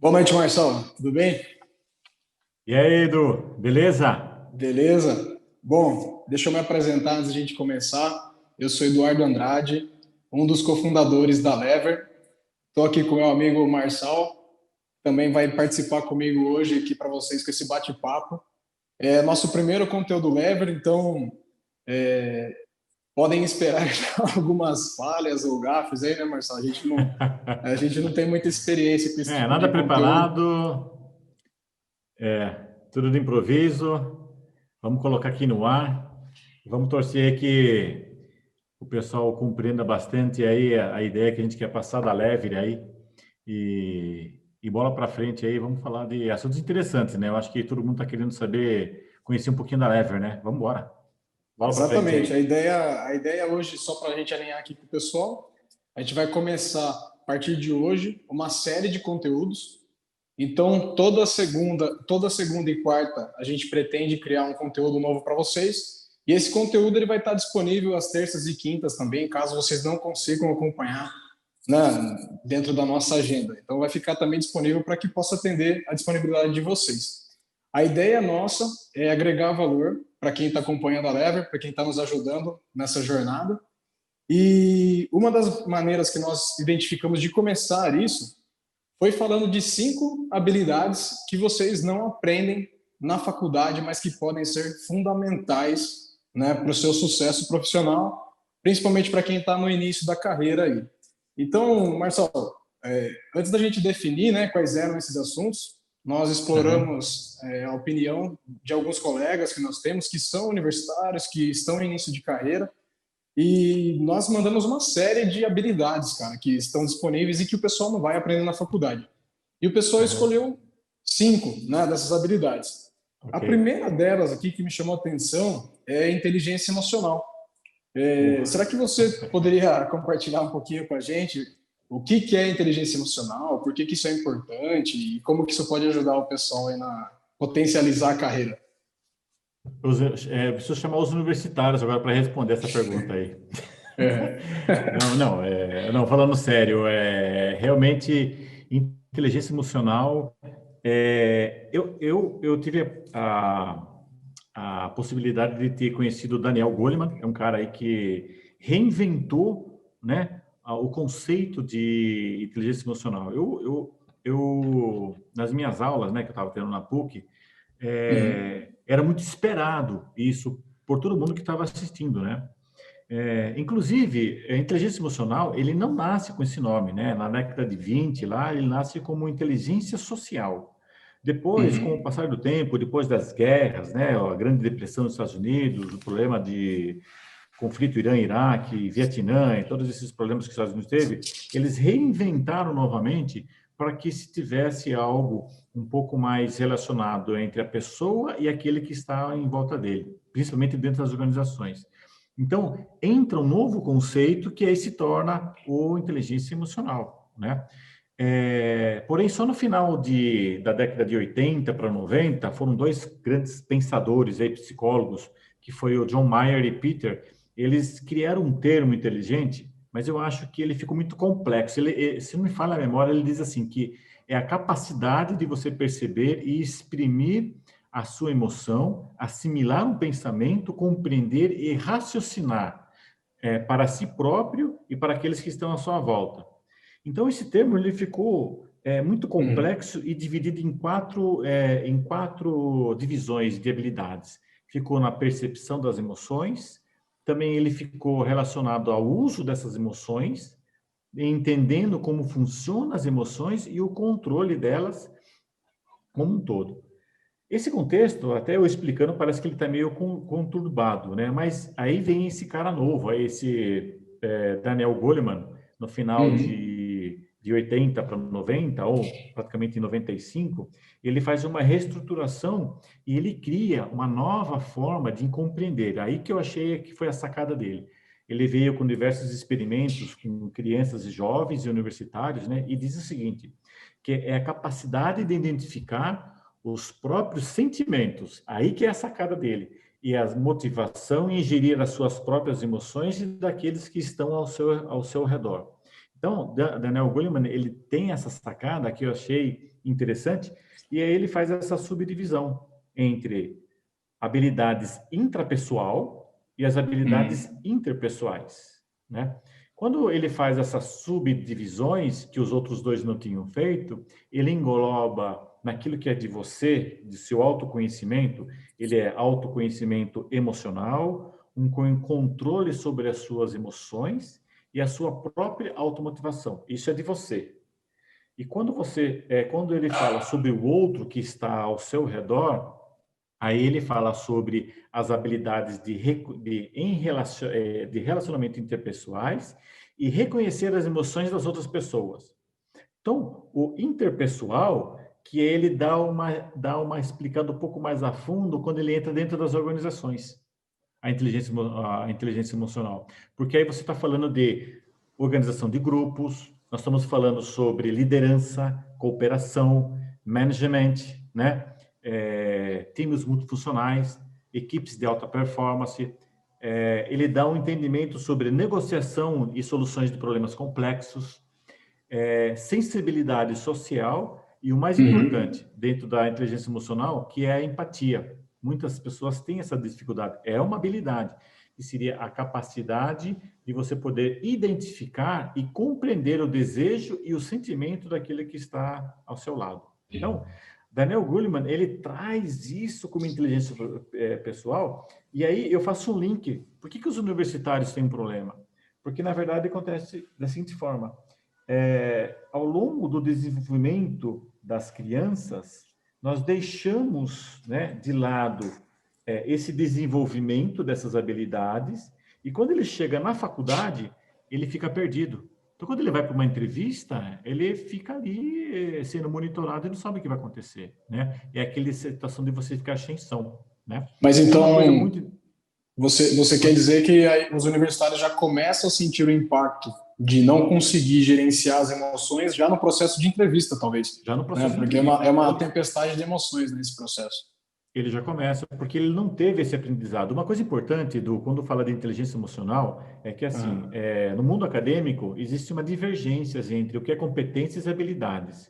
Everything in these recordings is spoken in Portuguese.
Boa noite, Marcelo. Tudo bem? E aí, Edu, beleza? Beleza? Bom, deixa eu me apresentar antes de a gente começar. Eu sou Eduardo Andrade, um dos cofundadores da Lever. Estou aqui com meu amigo Marçal, também vai participar comigo hoje aqui para vocês com esse bate-papo. É nosso primeiro conteúdo Lever, então podem esperar algumas falhas ou gafes aí, né, Marçal? A gente não tem muita experiência com esse tipo Nada de conteúdo. preparado, tudo de improviso. Vamos colocar aqui no ar. Vamos torcer que o pessoal compreenda bastante aí a ideia que a gente quer passar da Lever aí. E bola para frente aí, vamos falar de assuntos interessantes, né? Eu acho que todo mundo está querendo saber, conhecer um pouquinho da Lever, né? Vamos embora. Bola para frente Exatamente. A aí. ideia, a ideia hoje, só para a gente alinhar aqui com o pessoal, a gente vai começar, a partir de hoje, uma série de conteúdos. Então, toda segunda e quarta, a gente pretende criar um conteúdo novo para vocês. E esse conteúdo ele vai estar disponível às terças e quintas também, caso vocês não consigam acompanhar, né, dentro da nossa agenda. Então, vai ficar também disponível para que possa atender a disponibilidade de vocês. A ideia nossa é agregar valor para quem está acompanhando a Lever, para quem está nos ajudando nessa jornada. E uma das maneiras que nós identificamos de começar isso foi falando de 5 habilidades que vocês não aprendem na faculdade, mas que podem ser fundamentais, né, para o seu sucesso profissional, principalmente para quem está no início da carreira aí. Então, Marcelo, antes da gente definir, né, quais eram esses assuntos, nós Aham. exploramos a opinião de alguns colegas que nós temos que são universitários, que estão em início de carreira, e nós mandamos uma série de habilidades, cara, que estão disponíveis e que o pessoal não vai aprender na faculdade. E o pessoal Aham. escolheu 5, né, dessas habilidades. A Ok. primeira delas aqui que me chamou a atenção é a inteligência emocional. Uh. Será que você poderia compartilhar um pouquinho com a gente o que que é inteligência emocional, por que que isso é importante e como que isso pode ajudar o pessoal aí na potencializar a carreira? Preciso chamar os universitários agora para responder essa pergunta aí. É. Não, não, não, falando sério, realmente inteligência emocional. Eu tive a possibilidade de ter conhecido o Daniel Goleman, é um cara aí que reinventou, né, o conceito de inteligência emocional. Nas minhas aulas, né, que eu estava tendo na PUC, Uhum. era muito esperado isso por todo mundo que estava assistindo, né? Inclusive, a inteligência emocional, ele não nasce com esse nome, né? Na década de 20, lá, ele nasce como inteligência social. Depois, com o Uhum. passar do tempo, depois das guerras, né? A Grande Depressão dos Estados Unidos, o problema de conflito Irã-Iraque, Vietnã, e todos esses problemas que os Estados Unidos teve, eles reinventaram novamente para que se tivesse algo um pouco mais relacionado entre a pessoa e aquele que está em volta dele, principalmente dentro das organizações. Então, entra um novo conceito que aí se torna o inteligência emocional, né? Porém, só no final da década de 80 para 90, foram dois grandes pensadores, aí, psicólogos, que foi o John Mayer e Peter, eles criaram um termo inteligente, mas eu acho que ele ficou muito complexo. Se não me falha a memória, ele diz assim, que é a capacidade de você perceber e exprimir a sua emoção, assimilar um pensamento, compreender e raciocinar para si próprio e para aqueles que estão à sua volta. Então, esse termo ele ficou muito Uhum. complexo e dividido em quatro divisões de habilidades. Ficou na percepção das emoções, também ele ficou relacionado ao uso dessas emoções, entendendo como funcionam as emoções e o controle delas como um todo. Esse contexto, até eu explicando, parece que ele está meio conturbado, né? Mas aí vem esse cara novo, aí esse Daniel Goleman, no final Uhum. de 80 para 90, ou praticamente em 95, ele faz uma reestruturação e ele cria uma nova forma de compreender. Aí que eu achei que foi a sacada dele. Ele veio com diversos experimentos com crianças e jovens e universitários, né? E diz o seguinte, que é a capacidade de identificar os próprios sentimentos, aí que é a sacada dele, e a motivação em gerir as suas próprias emoções e daqueles que estão ao seu redor. Então, Daniel Goleman, ele tem essa sacada que eu achei interessante, e aí ele faz essa subdivisão entre habilidades intrapessoal e as habilidades interpessoais, né? Quando ele faz essas subdivisões que os outros dois não tinham feito, ele engloba naquilo que é de você, de seu autoconhecimento, ele é autoconhecimento emocional, um controle sobre as suas emoções e a sua própria automotivação. Isso é de você. E quando ele fala sobre o outro que está ao seu redor, aí ele fala sobre as habilidades de relacionamento interpessoais e reconhecer as emoções das outras pessoas. Então, o interpessoal, que ele dá uma explicada um pouco mais a fundo quando ele entra dentro das organizações, a inteligência emocional. Porque aí você está falando de organização de grupos, nós estamos falando sobre liderança, cooperação, management, né? Times multifuncionais, equipes de alta performance. Ele dá um entendimento sobre negociação e soluções de problemas complexos, sensibilidade social e o mais importante dentro da inteligência emocional, que é a empatia. Muitas pessoas têm essa dificuldade. É uma habilidade, que seria a capacidade de você poder identificar e compreender o desejo e o sentimento daquele que está ao seu lado. Então, Daniel Goleman, ele traz isso como inteligência pessoal, e aí eu faço um link. Por que os universitários têm um problema? Porque, na verdade, acontece da seguinte forma. Ao longo do desenvolvimento das crianças, nós deixamos, né, de lado esse desenvolvimento dessas habilidades, e quando ele chega na faculdade, ele fica perdido. Então, quando ele vai para uma entrevista, ele fica ali sendo monitorado e não sabe o que vai acontecer, né? É aquela situação de você ficar sem som, né? Mas Então, então, uma coisa muito... você quer dizer que os universitários já começam a sentir o impacto de não conseguir gerenciar as emoções já no processo de entrevista, talvez. Já no processo de Porque entrevista. é uma tempestade de emoções nesse processo. Ele já começa, porque ele não teve esse aprendizado. Uma coisa importante, Edu, quando fala de inteligência emocional, é que, assim, no mundo acadêmico, existe uma divergência entre o que é competências e habilidades.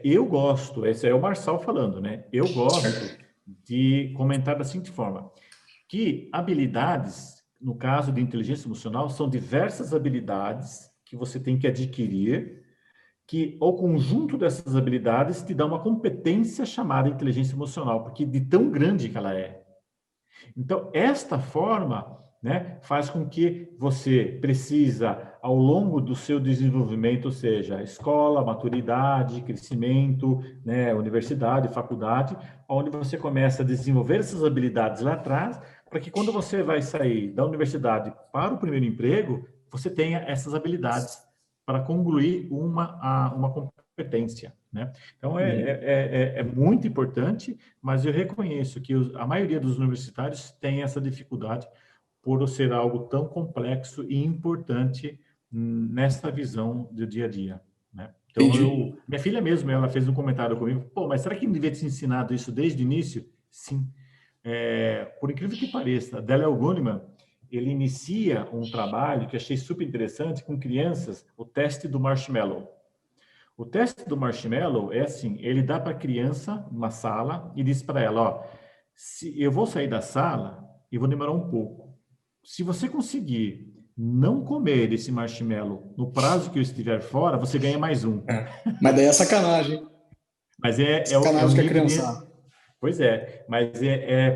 Eu gosto, esse é o Marçal falando, né? Eu gosto de comentar da seguinte forma, que habilidades, no caso de inteligência emocional, são diversas habilidades que você tem que adquirir, que o conjunto dessas habilidades te dá uma competência chamada inteligência emocional, porque de tão grande que ela é. Então, esta forma, né, faz com que você precisa, ao longo do seu desenvolvimento, ou seja, escola, maturidade, crescimento, né, universidade, faculdade, onde você começa a desenvolver essas habilidades lá atrás, para que quando você vai sair da universidade para o primeiro emprego, você tenha essas habilidades para concluir uma competência, né? Então, é muito importante, mas eu reconheço que a maioria dos universitários tem essa dificuldade por ser algo tão complexo e importante nessa visão do dia a dia, né? Então, minha filha mesmo, ela fez um comentário comigo, pô, mas será que não devia ter ensinado isso desde o início? Sim. Por incrível que pareça, Daniel Goleman, ele inicia um trabalho que achei super interessante com crianças, o teste do marshmallow. O teste do marshmallow é assim, ele dá para a criança uma sala e diz para ela, ó, eu vou sair da sala e vou demorar um pouco. Se você conseguir não comer esse marshmallow no prazo que eu estiver fora, você ganha mais um. Mas daí é sacanagem. Mas sacanagem o com a nível criança. Pois mas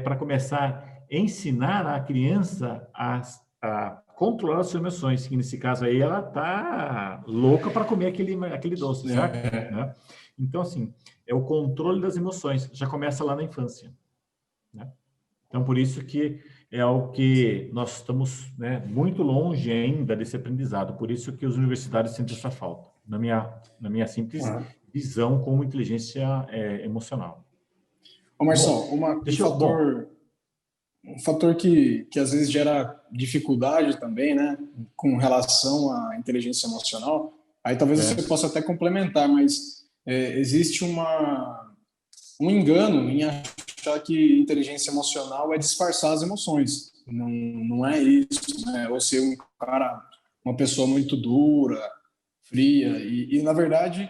para começar a ensinar a criança a controlar as suas emoções, que nesse caso aí ela tá louca para comer aquele doce, certo? Né? Então, assim, é o controle das emoções, já começa lá na infância, né? Então, por isso que é algo que nós estamos, né, muito longe ainda desse aprendizado, por isso que os universitários sentem essa falta, na minha simples visão como inteligência emocional. Ô, Marção, um fator que às vezes gera dificuldade também, né, com relação à inteligência emocional, aí talvez você possa até complementar, mas existe um engano em achar que inteligência emocional é disfarçar as emoções. Não é isso, né? Ou ser uma pessoa muito dura, fria, e na verdade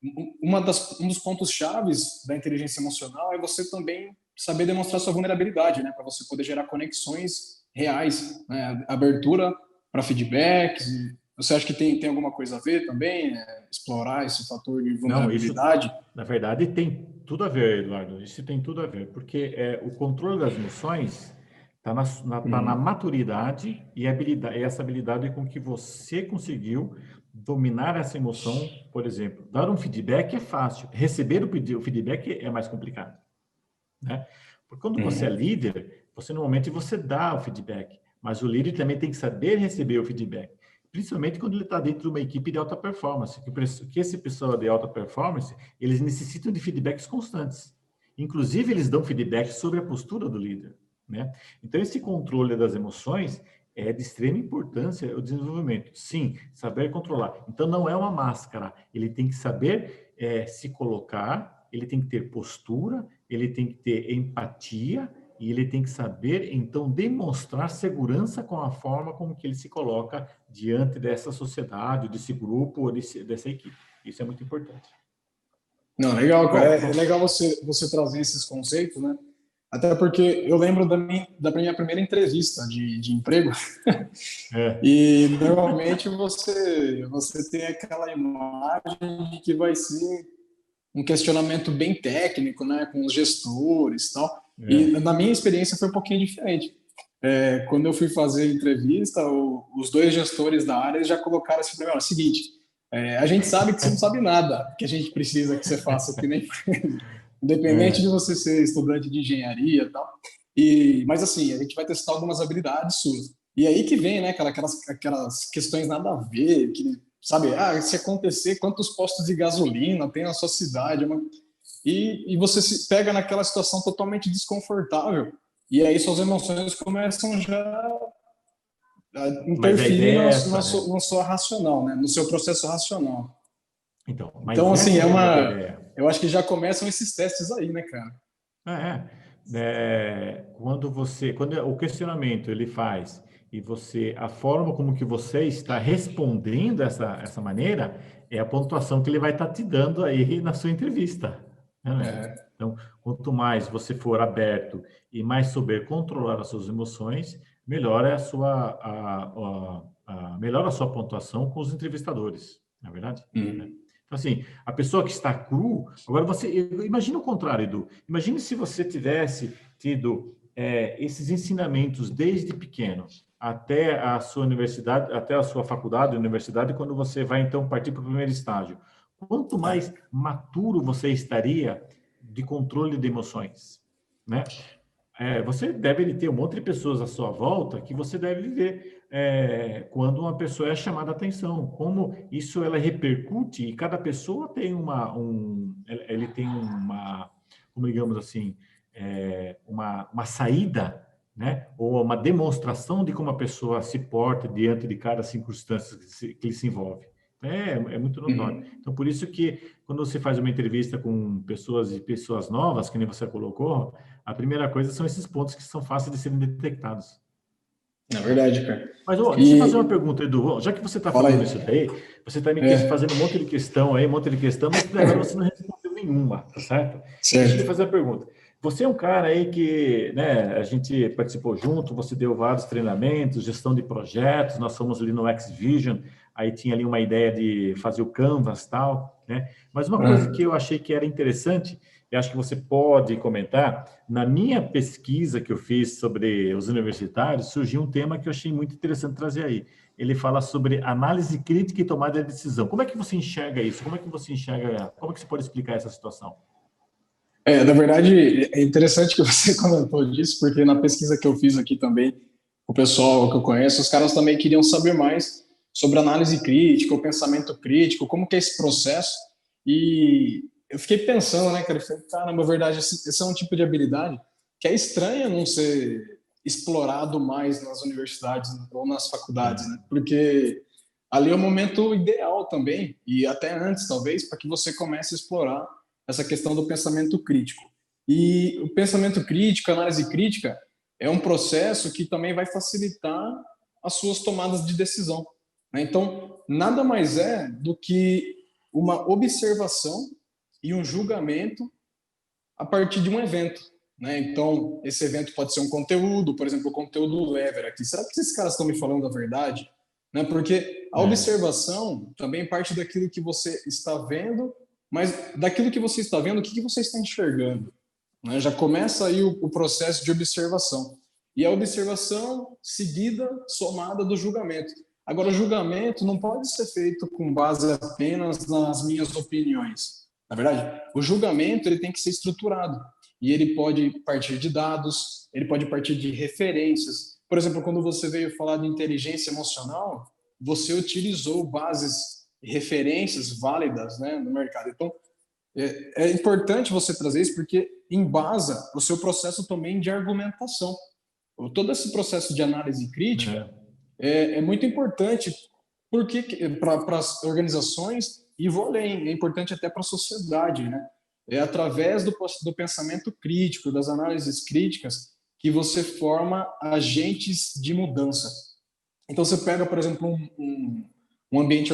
um dos pontos chaves da inteligência emocional é você também saber demonstrar sua vulnerabilidade, né? Para você poder gerar conexões reais, né? Abertura para feedbacks. Você acha que tem alguma coisa a ver também? Explorar esse fator de Não, isso, vulnerabilidade? na verdade, tem tudo a ver, Eduardo. Isso tem tudo a ver, porque o controle das emoções tá na maturidade e habilidade, essa habilidade com que você conseguiu dominar essa emoção, por exemplo. Dar um feedback é fácil, receber o feedback é mais complicado, né? Porque quando você é Uhum. líder, você normalmente você dá o feedback, mas o líder também tem que saber receber o feedback, principalmente quando ele está dentro de uma equipe de alta performance, que esse pessoal de alta performance, eles necessitam de feedbacks constantes. Inclusive, eles dão feedback sobre a postura do líder, né? Então, esse controle das emoções é de extrema importância o desenvolvimento. Sim, saber controlar. Então, não é uma máscara. Ele tem que saber se colocar, ele tem que ter postura, ele tem que ter empatia e ele tem que saber, então, demonstrar segurança com a forma como que ele se coloca diante dessa sociedade, desse grupo, ou dessa equipe. Isso é muito importante. Não, legal, cara. Bom, É legal você trazer esses conceitos, né? Até porque eu lembro da minha primeira entrevista de emprego. é, E normalmente você tem aquela imagem de que vai ser um questionamento bem técnico, né, com os gestores e tal. E é, na minha experiência foi um pouquinho diferente. Quando eu fui fazer a entrevista, os dois gestores da área já colocaram assim para mim: "Olha, é o seguinte, a gente sabe que você não sabe nada que a gente precisa que você faça aqui na empresa, independente de é. você ser estudante de engenharia e tal. Mas assim, a gente vai testar algumas habilidades suas. E aí que vem, né, aquelas questões nada a ver, que, sabe, se acontecer, quantos postos de gasolina tem na sua cidade? E você se pega naquela situação totalmente desconfortável. E aí suas emoções começam já a Mas a interferir ideia é essa, né? no seu racional, né, no seu processo racional. Então, Então, mas assim, essa é a grande ideia. eu acho que já começam esses testes aí, né, cara? Quando o questionamento ele faz e você, a forma como que você está respondendo essa maneira é a pontuação que ele vai estar te dando aí na sua entrevista, né? É. Então, quanto mais você for aberto e mais souber controlar as suas emoções, melhor é melhor a sua pontuação com os entrevistadores, não é verdade? Né? Hum. Então, assim, a pessoa que está cru, agora imagina o contrário, Edu. Imagine se você tivesse tido esses ensinamentos desde pequeno até a sua universidade, até a sua faculdade, universidade, quando você vai então partir para o primeiro estágio. Quanto mais É. maturo você estaria de controle de emoções, né? Você deve ter um monte de pessoas à sua volta que você deve ver quando uma pessoa é chamada a atenção, como isso ela repercute e cada pessoa tem ele tem como digamos assim, uma saída, né? Ou uma demonstração de como a pessoa se porta diante de cada circunstância que ele se envolve. É muito notório. Hum. Então, por isso que quando você faz uma entrevista com pessoas e pessoas novas, que nem você colocou, a primeira coisa são esses pontos que são fáceis de serem detectados. É verdade, cara. Mas, ó, deixa eu fazer uma E pergunta, Edu. Já que você está fala aí. falando isso daí, você está me É, fazendo um monte de questão aí, um monte de questão, mas até agora você não respondeu nenhuma, tá certo? Deixa eu lhe certo. fazer uma pergunta. Você é um cara aí que, né, a gente participou junto, você deu vários treinamentos, gestão de projetos, nós fomos ali no X-Vision, aí tinha ali uma ideia de fazer o Canvas e tal, né? Mas uma coisa que Ah, eu achei que era interessante, eu acho que você pode comentar, na minha pesquisa que eu fiz sobre os universitários, surgiu um tema que eu achei muito interessante trazer aí. Ele fala sobre análise crítica e tomada de decisão. Como é que você enxerga isso? Como é que você enxerga, como é que você pode explicar essa situação? na verdade, é interessante que você comentou disso, porque na pesquisa que eu fiz aqui também, o pessoal que eu conheço, os caras também queriam saber mais sobre análise crítica, o pensamento crítico, como que é esse processo. E eu fiquei pensando, né, cara, eu falei, caramba, na verdade, esse é um tipo de habilidade que é estranha não ser explorado mais nas universidades ou nas faculdades, né? É. Porque ali é o momento ideal também, e até antes, talvez, para que você comece a explorar essa questão do pensamento crítico. E o pensamento crítico, a análise crítica, é um processo que também vai facilitar as suas tomadas de decisão, né? Então, nada mais é do que uma observação e um julgamento a partir de um evento, né? Então, esse evento pode ser um conteúdo, por exemplo, o conteúdo do Lever aqui. Será que esses caras estão me falando a verdade? Né? Porque a observação também parte daquilo que você está vendo, mas daquilo que você está vendo, o que você está enxergando? Né? Já começa aí o processo de observação. E a observação seguida, somada do julgamento. Agora, o julgamento não pode ser feito com base apenas nas minhas opiniões. Na verdade, o julgamento ele tem que ser estruturado. E ele pode partir de dados, ele pode partir de referências. Por exemplo, quando você veio falar de inteligência emocional, você utilizou bases, referências válidas, né, no mercado. Então, é importante você trazer isso porque embasa o seu processo também de argumentação. Todo esse processo de análise crítica é muito importante para as organizações e vou além, é importante até para a sociedade, né? É através do pensamento crítico, das análises críticas, que você forma agentes de mudança. Então, você pega, por exemplo, um ambiente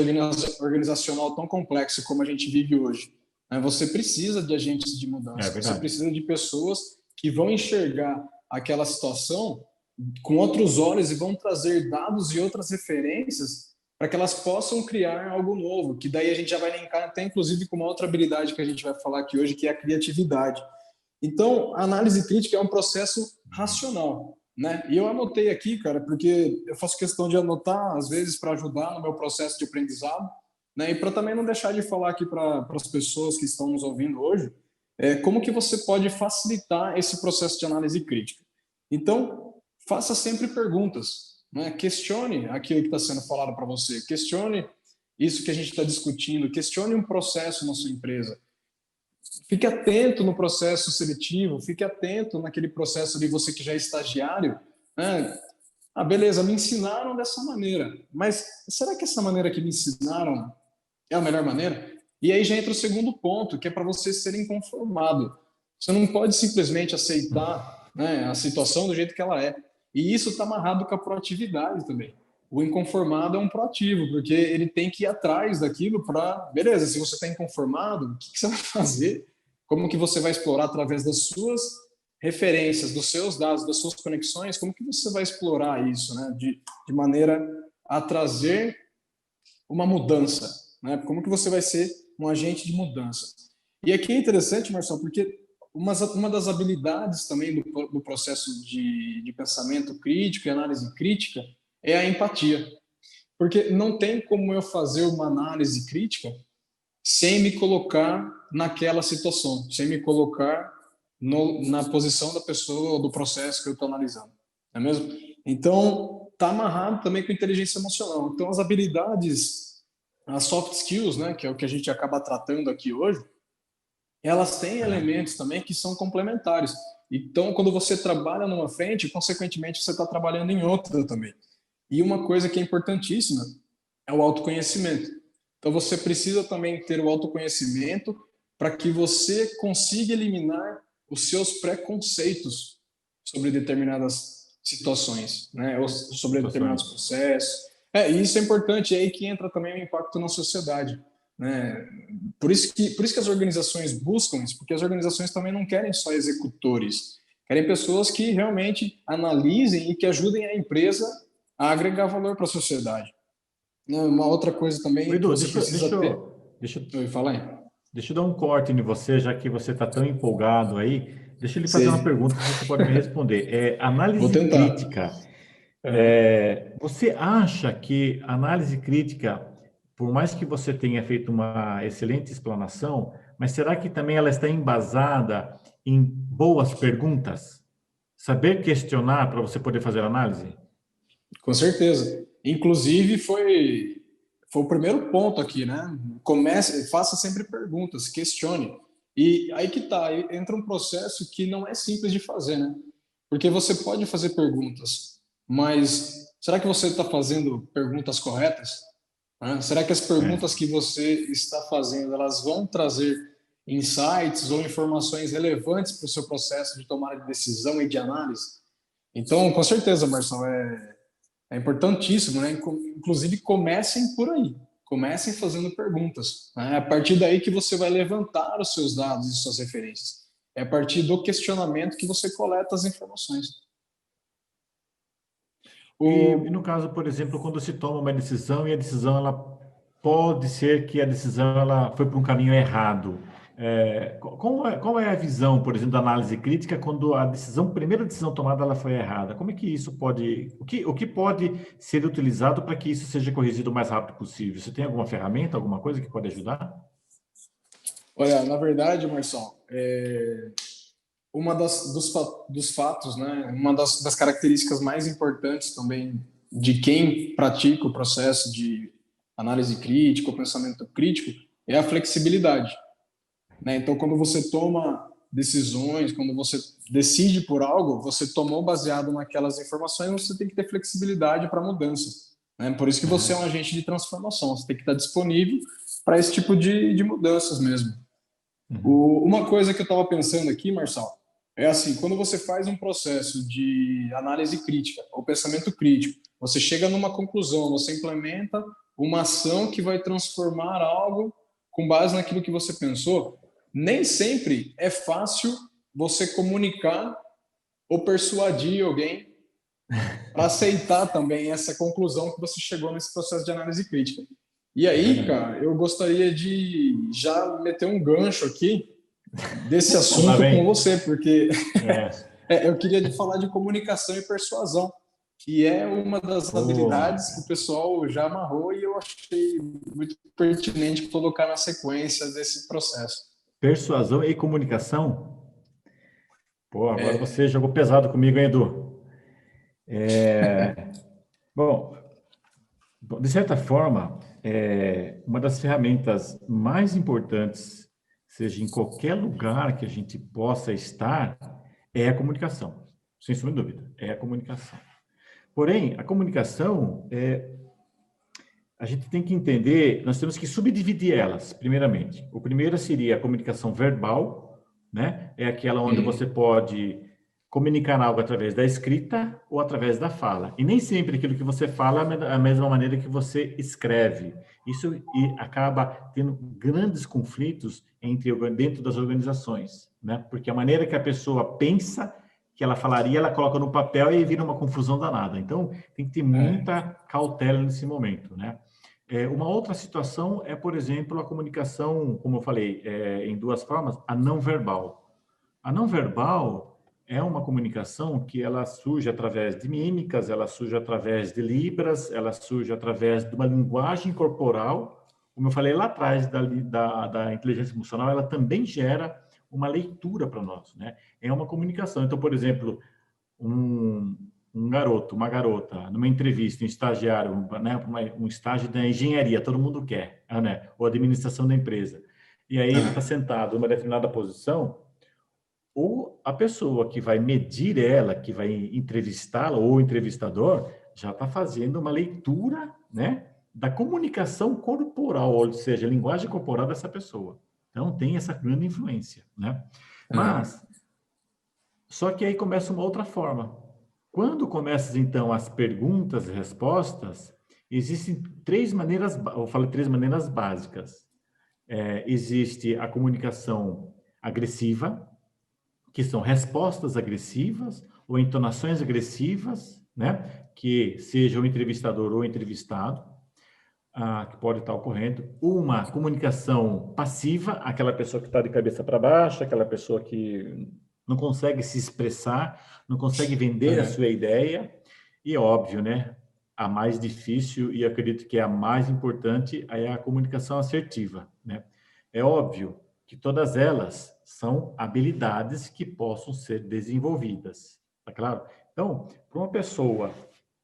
organizacional tão complexo como a gente vive hoje. Né? Você precisa de agentes de mudança, você precisa de pessoas que vão enxergar aquela situação com outros olhos e vão trazer dados e outras referências para que elas possam criar algo novo, que daí a gente já vai linkar até inclusive com uma outra habilidade que a gente vai falar aqui hoje, que é a criatividade. Então, a análise crítica é um processo racional, né? E eu anotei aqui, cara, porque eu faço questão de anotar, às vezes, para ajudar no meu processo de aprendizado, né? E para também não deixar de falar aqui para as pessoas que estão nos ouvindo hoje, como que você pode facilitar esse processo de análise crítica. Então, faça sempre perguntas, né? Questione aquilo que está sendo falado para você, questione isso que a gente está discutindo, questione um processo na sua empresa. Fique atento no processo seletivo, fique atento naquele processo de você que já é estagiário, né? Ah, beleza, me ensinaram dessa maneira, mas será que essa maneira que me ensinaram é a melhor maneira? E aí já entra o segundo ponto, que é para você ser inconformado. Você não pode simplesmente aceitar, né, a situação do jeito que ela é. E isso está amarrado com a proatividade também. O inconformado é um proativo, porque ele tem que ir atrás daquilo para... Beleza, se você está inconformado, o que você vai fazer? Como que você vai explorar através das suas referências, dos seus dados, das suas conexões? Como que você vai explorar isso, né? De maneira a trazer uma mudança, né? Como que você vai ser um agente de mudança? E aqui é interessante, Marcelo, porque uma das habilidades também do processo de pensamento crítico e análise crítica é a empatia. Porque não tem como eu fazer uma análise crítica sem me colocar naquela situação, sem me colocar na posição da pessoa, do processo que eu estou analisando. Não é mesmo? Então, está amarrado também com inteligência emocional. Então, as habilidades, as soft skills, né, que é o que a gente acaba tratando aqui hoje, elas têm elementos também que são complementares. Então, quando você trabalha numa frente, consequentemente, você está trabalhando em outra também. E uma coisa que é importantíssima é o autoconhecimento. Então, você precisa também ter o autoconhecimento para que você consiga eliminar os seus preconceitos sobre determinadas situações, né? Ou sobre determinados processos. E isso é importante, é aí que entra também o impacto na sociedade, né? Por isso que as organizações buscam isso, porque as organizações também não querem só executores, querem pessoas que realmente analisem e que ajudem a empresa a agregar valor para a sociedade. Uma outra coisa também Edu, que você precisa ter... Deixa eu dar um corte em você, já que você está tão empolgado aí. Deixa eu lhe fazer Sei. uma pergunta que você pode me responder. Vou Análise tentar. crítica. Você acha que análise crítica, por mais que você tenha feito uma excelente explanação, mas será que também ela está embasada em boas perguntas? Saber questionar para você poder fazer análise? Com certeza. Inclusive, foi o primeiro ponto aqui, né? Comece, faça sempre perguntas, questione. E aí que tá, aí entra um processo que não é simples de fazer, né? Porque você pode fazer perguntas, mas será que você está fazendo perguntas corretas? Será que as perguntas que você está fazendo, elas vão trazer insights ou informações relevantes para o seu processo de tomada de decisão e de análise? Então, com certeza, Marcelo, é importantíssimo, né? Inclusive, comecem por aí. Comecem fazendo perguntas, né? É a partir daí que você vai levantar os seus dados e suas referências. É a partir do questionamento que você coleta as informações. E no O, caso, por exemplo, quando se toma uma decisão e a decisão ela pode ser que a decisão ela foi para um caminho errado. Qual é a visão, por exemplo, da análise crítica quando a decisão, primeira decisão tomada, ela foi errada? Como é que isso pode, o que pode ser utilizado para que isso seja corrigido o mais rápido possível? Você tem alguma ferramenta, alguma coisa que pode ajudar? olha, na verdade, Marção, uma dos fatos, né, uma das características mais importantes também de quem pratica o processo de análise crítica, o pensamento crítico, é a flexibilidade, né? Então, quando você toma decisões, quando você decide por algo, você tomou baseado naquelas informações, você tem que ter flexibilidade para mudanças, né? Por isso que você é Uhum, um agente de transformação, você tem que estar disponível para esse tipo de mudanças mesmo. uhum. Uma coisa que eu estava pensando aqui, Marçal, é assim, quando você faz um processo de análise crítica, ou pensamento crítico, você chega numa conclusão, você implementa uma ação que vai transformar algo com base naquilo que você pensou, nem sempre é fácil você comunicar ou persuadir alguém para aceitar também essa conclusão que você chegou nesse processo de análise crítica. E É aí, verdade. cara, eu gostaria de já meter um gancho aqui desse Lá assunto com vem. você, porque É. eu queria falar de comunicação e persuasão, que é uma das Oh, habilidades que o pessoal já amarrou e eu achei muito pertinente colocar na sequência desse processo. persuasão e comunicação? Pô, agora É, você jogou pesado comigo, hein, Edu? Bom, de certa forma, uma das ferramentas mais importantes, seja em qualquer lugar que a gente possa estar, é a comunicação. Sem sombra de dúvida, é a comunicação. Porém, a comunicação, a gente tem que entender, nós temos que subdividir elas, primeiramente. O primeiro seria a comunicação verbal, né? É aquela onde você pode comunicar algo através da escrita ou através da fala. E nem sempre aquilo que você fala é a mesma maneira que você escreve. Isso acaba tendo grandes conflitos dentro das organizações, né? Porque a maneira que a pessoa pensa que ela falaria, ela coloca no papel e vira uma confusão danada. Então, tem que ter muita cautela nesse momento, né? Uma outra situação é, por exemplo, a comunicação, como eu falei, em duas formas, a não verbal. A não verbal é uma comunicação que ela surge através de mímicas, ela surge através de libras, ela surge através de uma linguagem corporal. Como eu falei lá atrás da inteligência emocional, ela também gera uma leitura para nós, né? É uma comunicação. Então, por exemplo, um, um garoto, uma garota, numa entrevista, um estagiário, né, um estágio da engenharia, todo mundo quer, né, ou administração da empresa. E aí ele está sentado numa determinada posição, ou a pessoa que vai medir ela, que vai entrevistá-la, ou o entrevistador, já está fazendo uma leitura, né, da comunicação corporal, ou seja, a linguagem corporal dessa pessoa. Então, tem essa grande influência, né? Mas, só que aí começa uma outra forma. Quando começam, então, as perguntas e respostas, existem três maneiras, eu falo três maneiras básicas. Existe a comunicação agressiva, que são respostas agressivas ou entonações agressivas, né? Que seja o entrevistador ou o entrevistado, que pode estar ocorrendo. Uma comunicação passiva, aquela pessoa que está de cabeça para baixo, aquela pessoa que não consegue se expressar, não consegue vender a sua ideia. E óbvio, né? A mais difícil e acredito que é a mais importante é a comunicação assertiva, né? É óbvio que todas elas são habilidades que possam ser desenvolvidas, tá claro? Então, para uma pessoa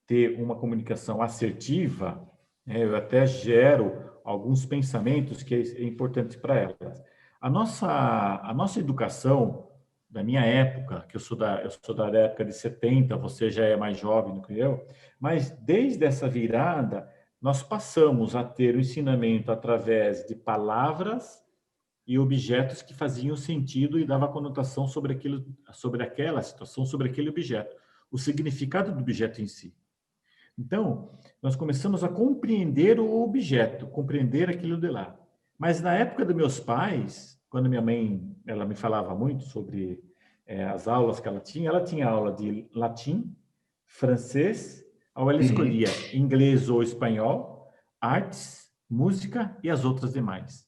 ter uma comunicação assertiva, eu até gero alguns pensamentos que é importante para elas. A nossa educação, da minha época, que eu sou da época de 70, você já é mais jovem do que eu, mas desde essa virada, nós passamos a ter o ensinamento através de palavras e objetos que faziam sentido e dava conotação sobre aquilo, sobre aquela situação, sobre aquele objeto, o significado do objeto em si. Então, nós começamos a compreender o objeto, compreender aquilo de lá. Mas na época dos meus pais, quando minha mãe, ela me falava muito sobre as aulas que ela tinha aula de latim, francês, ou ela escolhia inglês ou espanhol, artes, música e as outras demais.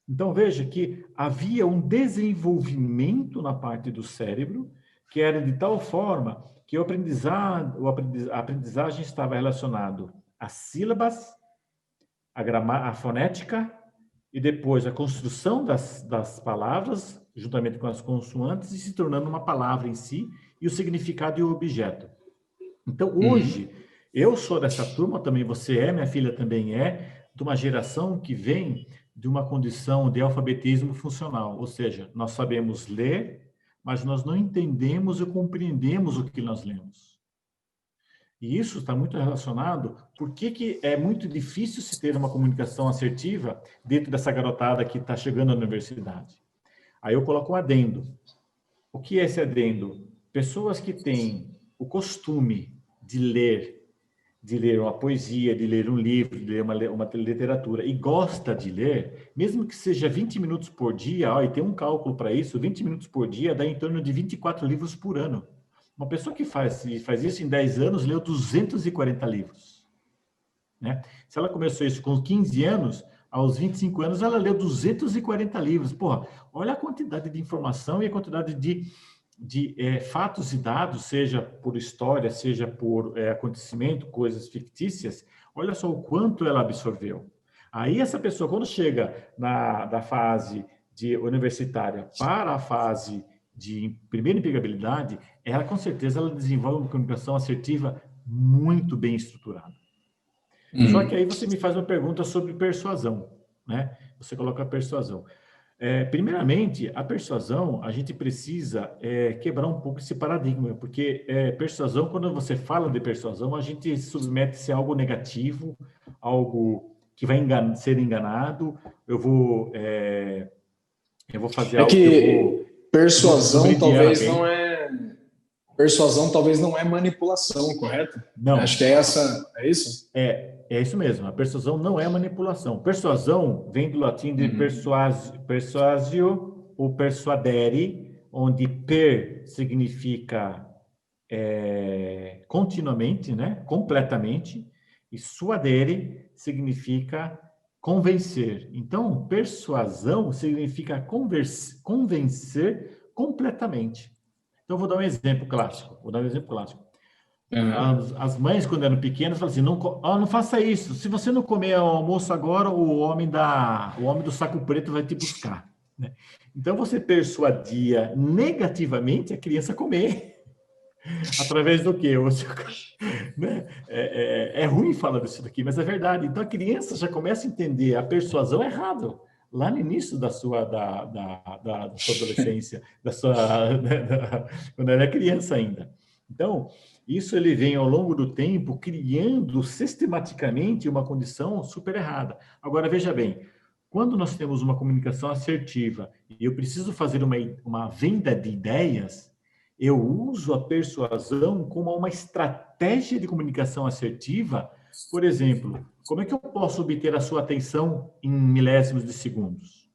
Então, veja que havia um desenvolvimento na parte do cérebro que era de tal forma que a aprendizagem estava relacionado às sílabas, a fonética e depois a construção das palavras, juntamente com as consoantes, e se tornando uma palavra em si, e o significado e o objeto. Então, hoje, eu sou dessa turma, também você é, minha filha também é, de uma geração que vem de uma condição de alfabetismo funcional, ou seja, nós sabemos ler, mas nós não entendemos e compreendemos o que nós lemos. E isso está muito relacionado, por que é muito difícil se ter uma comunicação assertiva dentro dessa garotada que está chegando à universidade. Aí eu coloco um adendo. O que é esse adendo? Pessoas que têm o costume de ler uma poesia, de ler um livro, de ler uma literatura, e gosta de ler, mesmo que seja 20 minutos por dia, e tem um cálculo para isso, 20 minutos por dia dá em torno de 24 livros por ano. Uma pessoa que faz isso em 10 anos, leu 240 livros. Né? Se ela começou isso com 15 anos, aos 25 anos ela leu 240 livros. Porra, olha a quantidade de informação e a quantidade de fatos e dados, seja por história, seja por acontecimento, coisas fictícias, olha só o quanto ela absorveu. Aí essa pessoa, quando chega da fase de universitária para a fase de primeira empregabilidade, ela com certeza ela desenvolve uma comunicação assertiva muito bem estruturada. Só que aí você me faz uma pergunta sobre persuasão, né? Você coloca a persuasão. Primeiramente, a persuasão, a gente precisa quebrar um pouco esse paradigma, porque persuasão, quando você fala de persuasão, a gente submete-se a algo negativo, algo que vai ser enganado. Eu vou fazer algo que eu vou... Persuasão talvez não é manipulação, correto? Não. Acho que é isso? É isso mesmo, a persuasão não é manipulação. Persuasão vem do latim de persuasio ou persuadere, onde per significa continuamente, né? Completamente, e suadere significa convencer. Então, persuasão significa convencer completamente. Então, vou dar um exemplo clássico. As mães, quando eram pequenas, falavam assim, não faça isso. Se você não comer o almoço agora, o homem do saco preto vai te buscar. Né? Então, você persuadia negativamente a criança a comer. Através do quê? Né? É ruim falar disso daqui, mas é verdade. Então, a criança já começa a entender a persuasão errada lá no início da sua adolescência, quando ela é criança ainda. Então, isso ele vem ao longo do tempo criando sistematicamente uma condição super errada. Agora, veja bem, quando nós temos uma comunicação assertiva e eu preciso fazer uma venda de ideias, eu uso a persuasão como uma estratégia de comunicação assertiva. Por exemplo, como é que eu posso obter a sua atenção em milésimos de segundos?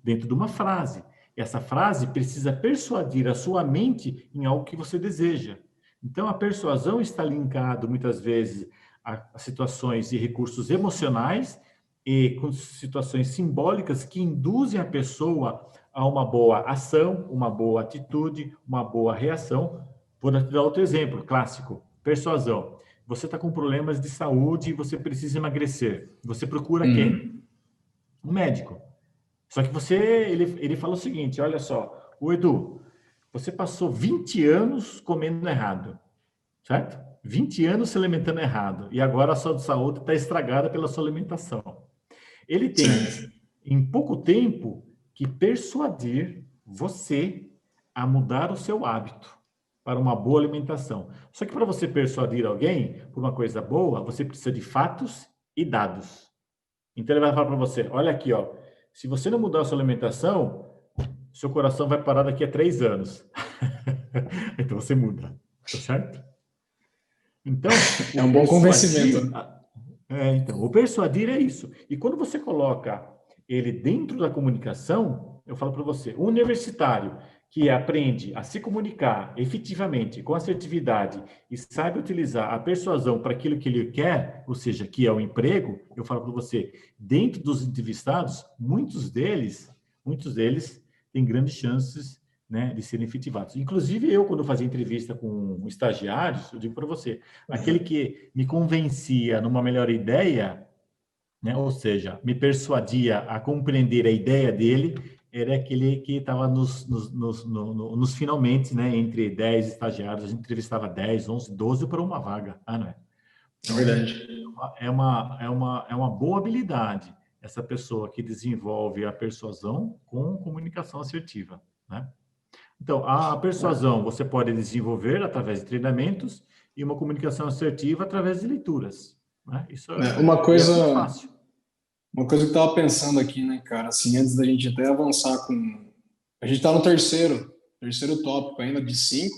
Dentro de uma frase. Essa frase precisa persuadir a sua mente em algo que você deseja. Então, a persuasão está linkada, muitas vezes, a situações e recursos emocionais e com situações simbólicas que induzem a pessoa a uma boa ação, uma boa atitude, uma boa reação. Vou dar outro exemplo clássico, persuasão. Você está com problemas de saúde e você precisa emagrecer. Você procura quem? Um médico. Só que ele fala o seguinte, olha só, o Edu, você passou 20 anos comendo errado, certo? 20 anos se alimentando errado, e agora a sua saúde está estragada pela sua alimentação. Ele tem, em pouco tempo, que persuadir você a mudar o seu hábito para uma boa alimentação. Só que para você persuadir alguém por uma coisa boa, você precisa de fatos e dados. Então ele vai falar para você, olha aqui, ó, se você não mudar a sua alimentação, seu coração vai parar daqui a 3 anos. Então você muda, tá certo? Então, É o um bom convencimento, persuadir, né? o persuadir é isso. E quando você coloca ele dentro da comunicação, eu falo para você, o universitário que aprende a se comunicar efetivamente, com assertividade e sabe utilizar a persuasão para aquilo que ele quer, ou seja, que é o emprego, eu falo para você, dentro dos entrevistados, muitos deles têm grandes chances, né, de serem efetivados. Inclusive eu, quando fazia entrevista com estagiários, eu digo para você, aquele Uhum. que me convencia numa melhor ideia, né? Ou seja, me persuadia a compreender a ideia dele, era aquele que estava nos finalmente, né? Entre 10 estagiários, a gente entrevistava 10, 11, 12 para uma vaga. Ah, não é? É Então, verdade. é uma boa habilidade essa pessoa que desenvolve a persuasão com comunicação assertiva, né? Então, a persuasão você pode desenvolver através de treinamentos e uma comunicação assertiva através de leituras, né? Isso É, uma e é coisa, muito fácil. uma coisa que eu tava pensando aqui, né, cara, assim, antes da gente até avançar com. A gente tá no terceiro tópico ainda de cinco,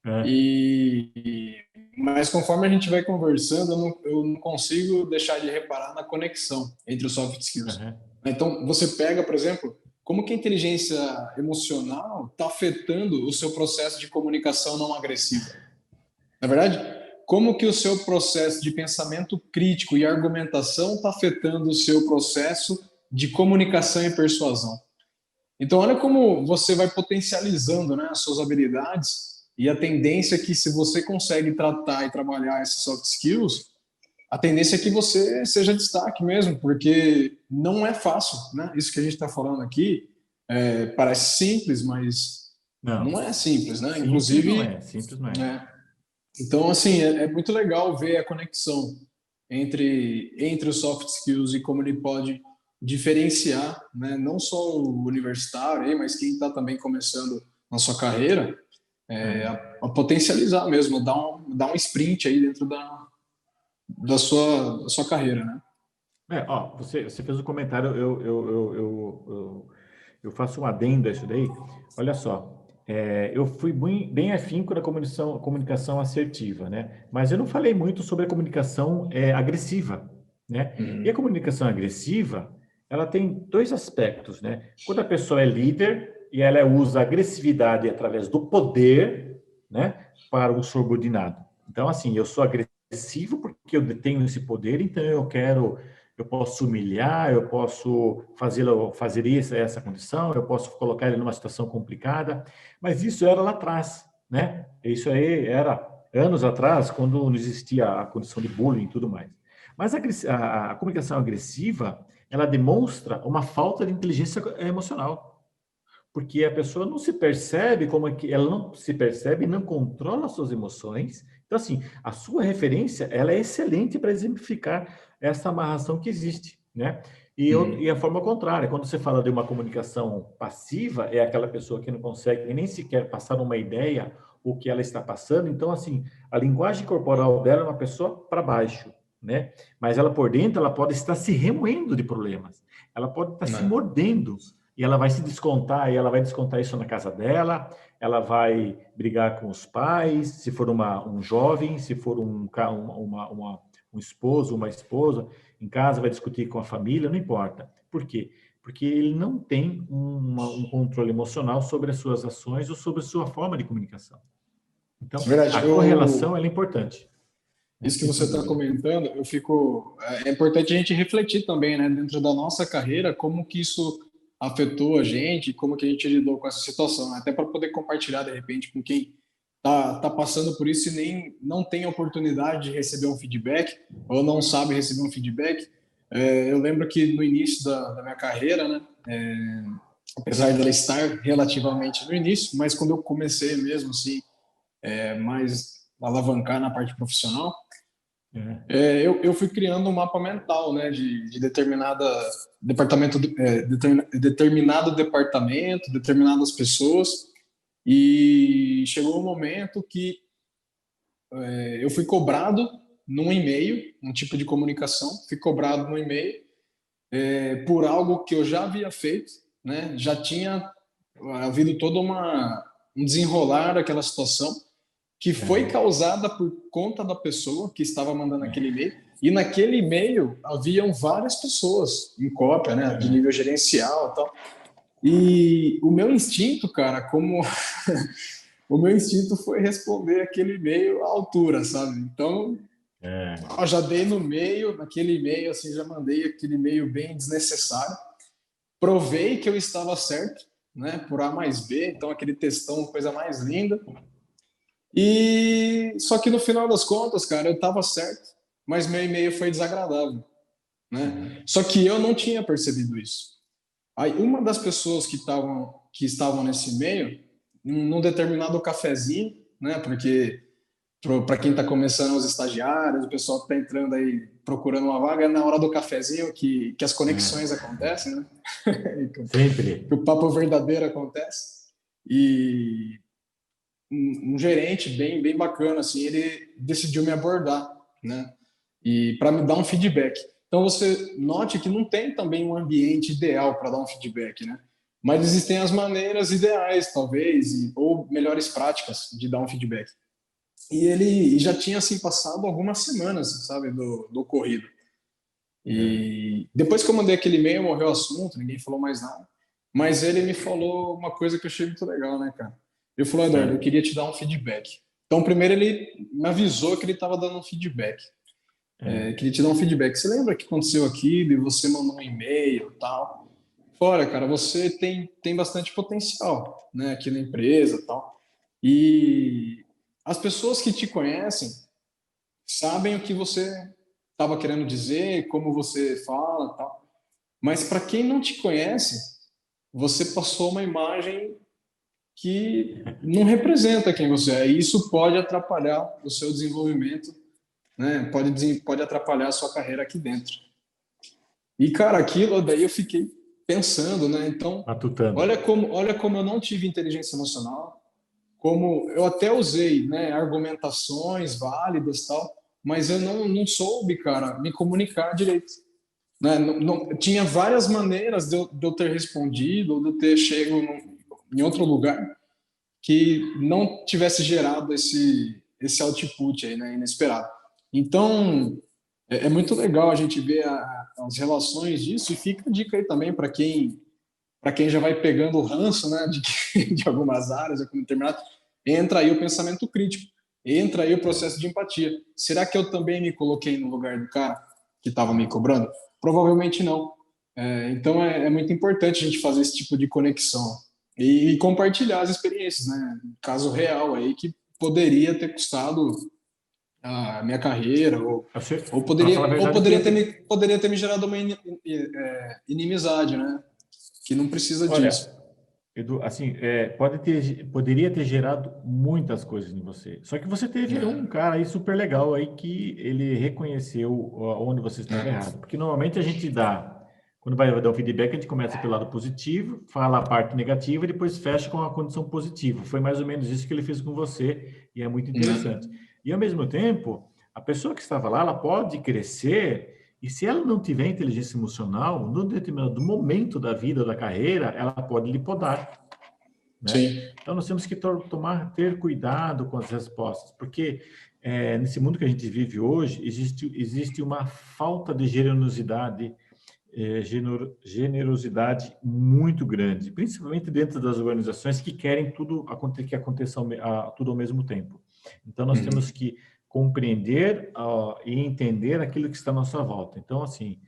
É, e mas conforme a gente vai conversando, eu não consigo deixar de reparar na conexão entre os soft skills. aham. Então, você pega, por exemplo, como que a inteligência emocional está afetando o seu processo de comunicação não agressiva. Na verdade, como que o seu processo de pensamento crítico e argumentação está afetando o seu processo de comunicação e persuasão. Então, olha como você vai potencializando, né, as suas habilidades e a tendência é que se você consegue tratar e trabalhar esses soft skills, a tendência é que você seja destaque mesmo, porque não é fácil, né? Isso que a gente está falando aqui parece simples, mas não Não, é simples, né? simples não Inclusive, é, simples não é. é, então, assim, é muito legal ver a conexão entre os soft skills e como ele pode diferenciar, né, não só o universitário, mas quem está também começando na sua carreira, É. a potencializar mesmo, dar um sprint aí dentro da sua carreira, né? Ó, você fez um comentário, eu faço um adendo a isso daí. Olha só, eu fui bem afinco na comunicação assertiva, né? Mas eu não falei muito sobre a comunicação agressiva, né? E a Uhum. comunicação agressiva, ela tem dois aspectos, né? Quando a pessoa é líder e ela usa a agressividade através do poder, né, para o subordinado. Então, assim, eu sou agressivo porque eu detenho esse poder, então eu posso humilhar, eu posso fazer isso, essa condição, eu posso colocar ele numa situação complicada, mas isso era lá atrás, né? Isso aí era anos atrás, quando não existia a condição de bullying e tudo mais. Mas a comunicação agressiva, ela demonstra uma falta de inteligência emocional, porque a pessoa não se percebe como é que ela não se percebe, não controla suas emoções. Então, assim, a sua referência, ela é excelente para exemplificar essa amarração que existe, né? E a Uhum. forma contrária, quando você fala de uma comunicação passiva, é aquela pessoa que não consegue nem sequer passar uma ideia o que ela está passando. Então, assim, a linguagem corporal dela é uma pessoa para baixo, né? Mas ela por dentro, ela pode estar se remoendo de problemas. Ela pode estar se Né? mordendo e ela vai se descontar, e ela vai descontar isso na casa dela, ela vai brigar com os pais, se for um jovem, se for um esposo, uma esposa, em casa vai discutir com a família, não importa. Por quê? Porque ele não tem um controle emocional sobre as suas ações ou sobre a sua forma de comunicação. Então, Verdade. a correlação ela é importante. Né? Isso que você Sem está dúvida. comentando, eu fico. É importante a gente refletir também, né, dentro da nossa carreira, como que isso afetou a gente, como que a gente lidou com essa situação, né? Até para poder compartilhar de repente com quem tá passando por isso e nem não tem a oportunidade de receber um feedback ou não sabe receber um feedback. Eu lembro que no início da minha carreira, né, apesar dela estar relativamente no início, mas quando eu comecei mesmo assim, mais alavancar na parte profissional, É, eu fui criando um mapa mental, né, de determinado departamento, determinadas pessoas, e chegou um momento que eu fui cobrado num e-mail, um tipo de comunicação, fui cobrado no e-mail por algo que eu já havia feito, né, já tinha havido um desenrolar daquela situação, que foi causada por conta da pessoa que estava mandando aquele e-mail. E naquele e-mail haviam várias pessoas em cópia, né, de nível gerencial e tal. E o meu instinto, cara, como o meu instinto foi responder aquele e-mail à altura, sabe? Então, eu já dei no meio, naquele e-mail, assim, já mandei aquele e-mail bem desnecessário. Provei que eu estava certo, né, por A mais B, então aquele textão, coisa mais linda. E só que no final das contas, cara, eu estava certo, mas meu e-mail foi desagradável, né? Só que eu não tinha percebido isso. Aí uma das pessoas que estavam nesse e-mail, num determinado cafezinho, né? Porque para quem está começando, os estagiários, o pessoal que está entrando aí procurando uma vaga, é na hora do cafezinho que as conexões acontecem, né? Sempre. Que o papo verdadeiro acontece. E um gerente bem bacana, assim, ele decidiu me abordar, né? E para me dar um feedback. Então você note que não tem também um ambiente ideal para dar um feedback, né? Mas existem as maneiras ideais, talvez, ou melhores práticas de dar um feedback. E ele já tinha assim passado algumas semanas, sabe, do ocorrido. E depois que eu mandei aquele e-mail, morreu o assunto, ninguém falou mais nada. Mas ele me falou uma coisa que eu achei muito legal, né, cara? Ele falou, Eduardo, eu queria te dar um feedback. Então, primeiro ele me avisou que ele estava dando um feedback. Queria te dar um feedback. Você lembra que aconteceu aquilo e você mandou um e-mail e tal? Fora, cara, você tem bastante potencial, né, aqui na empresa e tal. E as pessoas que te conhecem sabem o que você estava querendo dizer, como você fala, tal. Mas para quem não te conhece, você passou uma imagem que não representa quem você é. E isso pode atrapalhar o seu desenvolvimento, né? Pode atrapalhar a sua carreira aqui dentro. E cara, aquilo daí eu fiquei pensando, né? Então, Matutando. olha como eu não tive inteligência emocional, como eu até usei, né, argumentações válidas tal, mas eu não soube, cara, me comunicar direito, né? Tinha várias maneiras de eu ter respondido ou de eu ter chego em outro lugar que não tivesse gerado esse output aí, né, inesperado. Então, é muito legal a gente ver as relações disso, e fica a dica aí também para quem já vai pegando o ranço, né, de algumas áreas, de algum determinado, entra aí o pensamento crítico, entra aí o processo de empatia. Será que eu também me coloquei no lugar do cara que estava me cobrando? Provavelmente não. Então é muito importante a gente fazer esse tipo de conexão e compartilhar as experiências, né? Caso real aí que poderia ter custado a minha carreira ou Para falar a poderia ou verdade, poderia ter me gerado uma inimizade, né? Que não precisa olha, disso. Edu, assim, poderia ter gerado muitas coisas em você. Só que você teve um cara aí super legal aí que ele reconheceu onde você estava errado. Porque normalmente a gente quando vai dar um feedback, a gente começa pelo lado positivo, fala a parte negativa e depois fecha com a condição positiva. Foi mais ou menos isso que ele fez com você e é muito interessante. E ao mesmo tempo, a pessoa que estava lá, ela pode crescer e se ela não tiver inteligência emocional, no determinado momento da vida ou da carreira, ela pode lhe podar, né? Sim, Então, nós temos que ter cuidado com as respostas, porque nesse mundo que a gente vive hoje, existe uma falta de generosidade, generosidade muito grande, principalmente dentro das organizações que querem que aconteça tudo ao mesmo tempo. Então, nós temos que compreender e entender aquilo que está à nossa volta. Então, assim,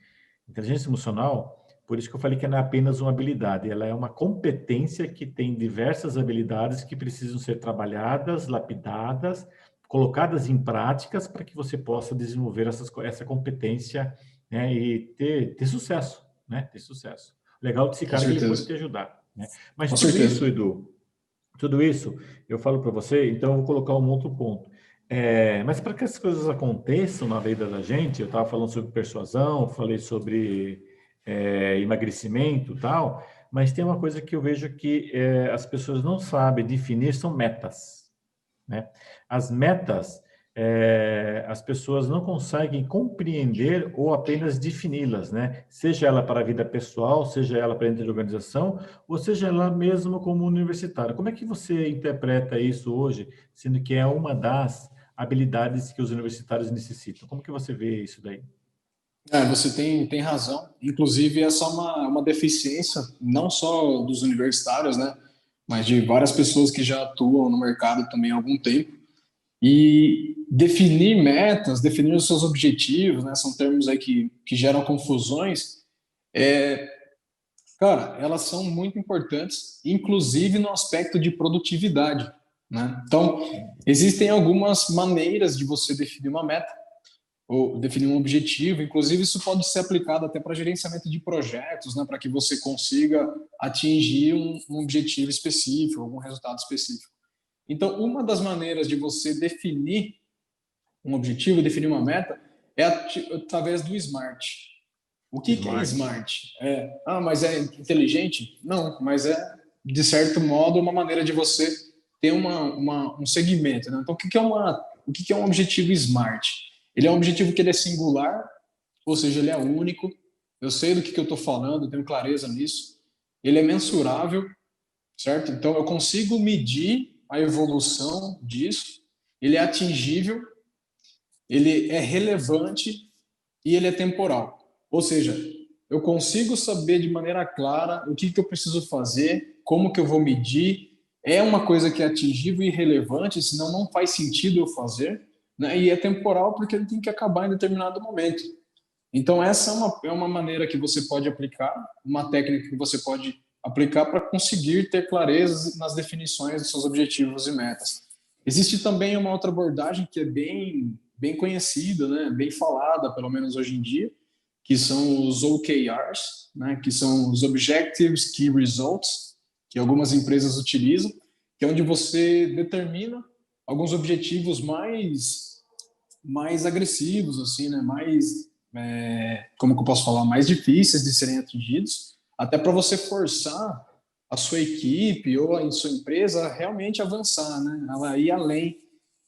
inteligência emocional, por isso que eu falei que não é apenas uma habilidade, ela é uma competência que tem diversas habilidades que precisam ser trabalhadas, lapidadas, colocadas em práticas para que você possa desenvolver essa competência, né, e ter sucesso, né? Ter sucesso. Legal desse com cara que ele pode te certeza. ajudar, né? Mas Com tudo isso, certeza. Edu, tudo isso eu falo para você, então eu vou colocar um outro ponto. Mas para que as coisas aconteçam na vida da gente, eu estava falando sobre persuasão, falei sobre emagrecimento e tal, mas tem uma coisa que eu vejo que as pessoas não sabem definir, são metas, né? As metas, as pessoas não conseguem compreender ou apenas defini-las, né? Seja ela para a vida pessoal, seja ela para dentro de organização, ou seja ela mesmo como universitário. Como é que você interpreta isso hoje, sendo que é uma das habilidades que os universitários necessitam? Como que você vê isso daí? Você tem razão. Inclusive, essa é uma deficiência, não só dos universitários, né? Mas de várias pessoas que já atuam no mercado também há algum tempo. E definir metas, definir os seus objetivos, né? São termos aí que geram confusões. Cara, elas são muito importantes, inclusive no aspecto de produtividade, né? Então, existem algumas maneiras de você definir uma meta ou definir um objetivo. Inclusive, isso pode ser aplicado até para gerenciamento de projetos, né? Para que você consiga atingir um objetivo específico, algum resultado específico. Então, uma das maneiras de você definir um objetivo, definir uma meta, é através do SMART. O que é Smart. smart? Mas é inteligente? Não, mas é, de certo modo, uma maneira de você ter um segmento. Né? Então, o que é um objetivo smart? Ele é um objetivo que ele é singular, ou seja, ele é único. Eu sei do que eu estou falando, tenho clareza nisso. Ele é mensurável, certo? Então, eu consigo medir a evolução disso. Ele é atingível, ele é relevante e ele é temporal. Ou seja, eu consigo saber de maneira clara o que eu preciso fazer, como que eu vou medir, é uma coisa que é atingível e relevante, senão não faz sentido eu fazer, né? E é temporal porque ele tem que acabar em determinado momento. Então, essa é uma maneira que você pode aplicar, uma técnica que você pode aplicar para conseguir ter clareza nas definições dos seus objetivos e metas. Existe também uma outra abordagem que é bem conhecida, né? Bem falada, pelo menos hoje em dia, que são os OKRs, né? Que são os Objectives Key Results, que algumas empresas utilizam, que é onde você determina alguns objetivos mais agressivos, assim, né? Como que eu posso falar, mais difíceis de serem atingidos, até para você forçar a sua equipe ou a sua empresa a realmente avançar, né? Ela ir além.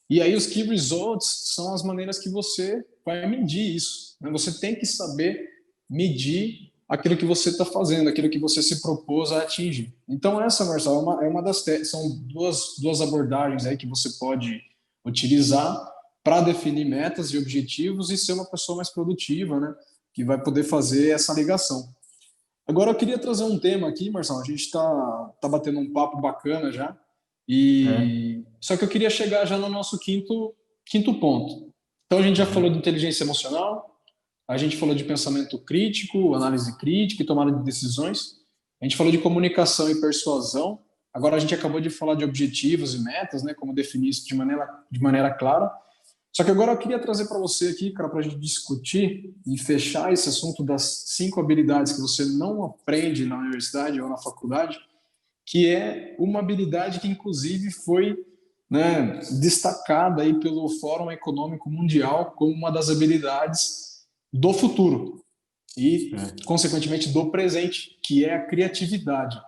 E aí os key results são as maneiras que você vai medir isso, né? Você tem que saber medir aquilo que você está fazendo, aquilo que você se propôs a atingir. Então essa, Marcelo, é uma são duas abordagens aí que você pode utilizar para definir metas e objetivos e ser uma pessoa mais produtiva, né? Que vai poder fazer essa ligação. Agora eu queria trazer um tema aqui, Marcelo. A gente está batendo um papo bacana já, É. e só que eu queria chegar já no nosso quinto ponto. Então a gente já falou Uhum. de inteligência emocional, a gente falou de pensamento crítico, análise crítica e tomada de decisões. A gente falou de comunicação e persuasão. Agora a gente acabou de falar de objetivos e metas, né? Como definir isso de maneira clara. Só que agora eu queria trazer para você aqui, cara, para a gente discutir e fechar esse assunto das 5 habilidades que você não aprende na universidade ou na faculdade, que é uma habilidade que, inclusive, foi, né, destacada aí pelo Fórum Econômico Mundial como uma das habilidades do futuro e, É. consequentemente, do presente, que é a criatividade.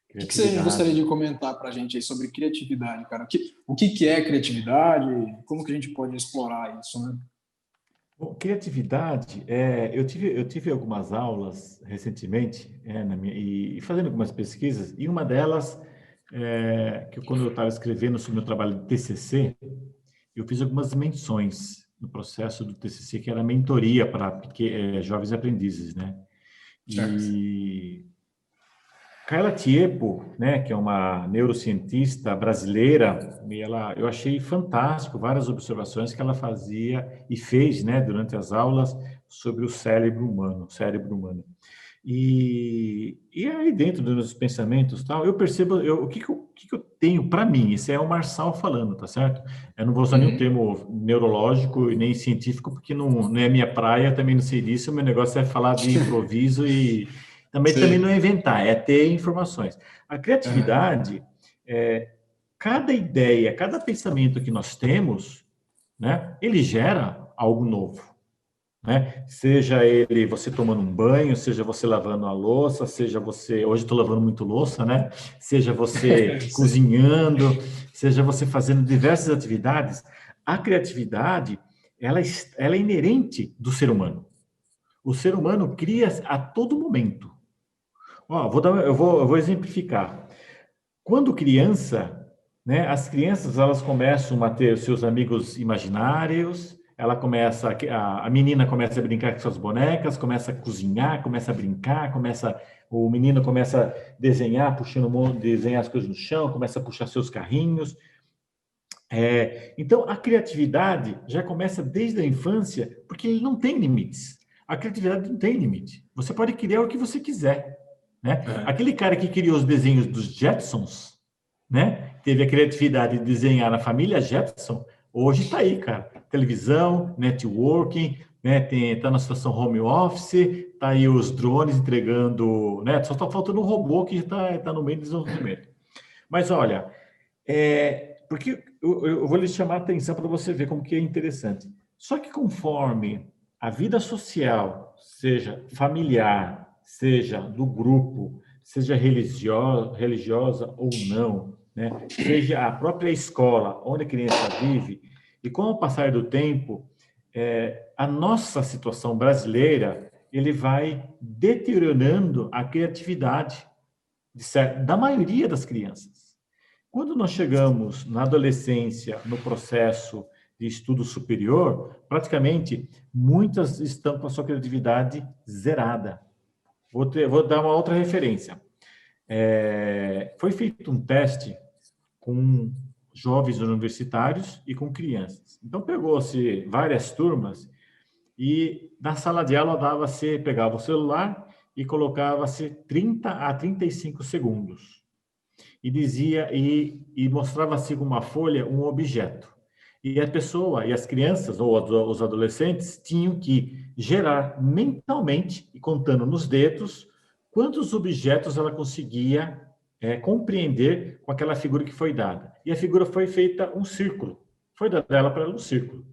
O que você gostaria Criatividade. de comentar para a gente aí sobre criatividade, cara? O que é criatividade? Como que a gente pode explorar isso, né? Bom, criatividade, eu tive algumas aulas recentemente, e fazendo algumas pesquisas, e uma delas, quando eu estava escrevendo sobre o meu trabalho de TCC, eu fiz algumas menções no processo do TCC, que era mentoria para jovens aprendizes, né? Certo. E Carla Tiepo, né, que é uma neurocientista brasileira, eu achei fantástico várias observações que ela fazia e fez, né, durante as aulas sobre o cérebro humano. E aí dentro dos meus pensamentos, tal, eu percebo o que eu tenho para mim. Isso é o Marçal falando, tá certo? Eu não vou usar nenhum Uhum. termo neurológico e nem científico, porque não é minha praia, também não sei disso. O meu negócio é falar de improviso e também não é Sei. inventar, é ter informações. A Uhum. criatividade, é, cada ideia, cada pensamento que nós temos, né, ele gera algo novo, né? Seja ele você tomando um banho, seja você lavando a louça, seja você, hoje estou lavando muito louça, né? Seja você Sei. cozinhando, seja você fazendo diversas atividades, a criatividade, ela é inerente do ser humano. O ser humano cria a todo momento. Ó, eu vou exemplificar. Quando criança, né, as crianças elas começam a ter seus amigos imaginários, a menina começa a brincar com suas bonecas, começa a cozinhar, começa a brincar, o menino começa a desenhar, desenhar as coisas no chão, começa a puxar seus carrinhos. Então, a criatividade já começa desde a infância, porque ele não tem limites. A criatividade não tem limite. Você pode criar o que você quiser, né? Aquele cara que criou os desenhos dos Jetsons, né? Teve a criatividade de desenhar a família Jetson, hoje está aí, cara. Televisão, networking, né? Tá na situação home office, tá aí os drones entregando, né? Só está faltando um robô que está no meio do desenvolvimento. Mas olha, porque eu vou lhe chamar a atenção para você ver como que é interessante. Só que conforme a vida social, seja familiar, seja do grupo, seja religiosa ou não, né? Seja a própria escola onde a criança vive, e com o passar do tempo, a nossa situação brasileira, ele vai deteriorando a criatividade da maioria das crianças. Quando nós chegamos na adolescência, no processo de estudo superior, praticamente muitas estão com a sua criatividade zerada. Vou dar uma outra referência. Foi feito um teste com jovens universitários e com crianças. Então, pegou-se várias turmas e na sala de aula pegava o celular e colocava-se 30 a 35 segundos. E dizia e mostrava-se com uma folha um objeto. E a pessoa, e as crianças ou os adolescentes tinham que gerar mentalmente, e contando nos dedos, quantos objetos ela conseguia compreender com aquela figura que foi dada. E a figura foi feita um círculo. Foi dada ela para ela um círculo.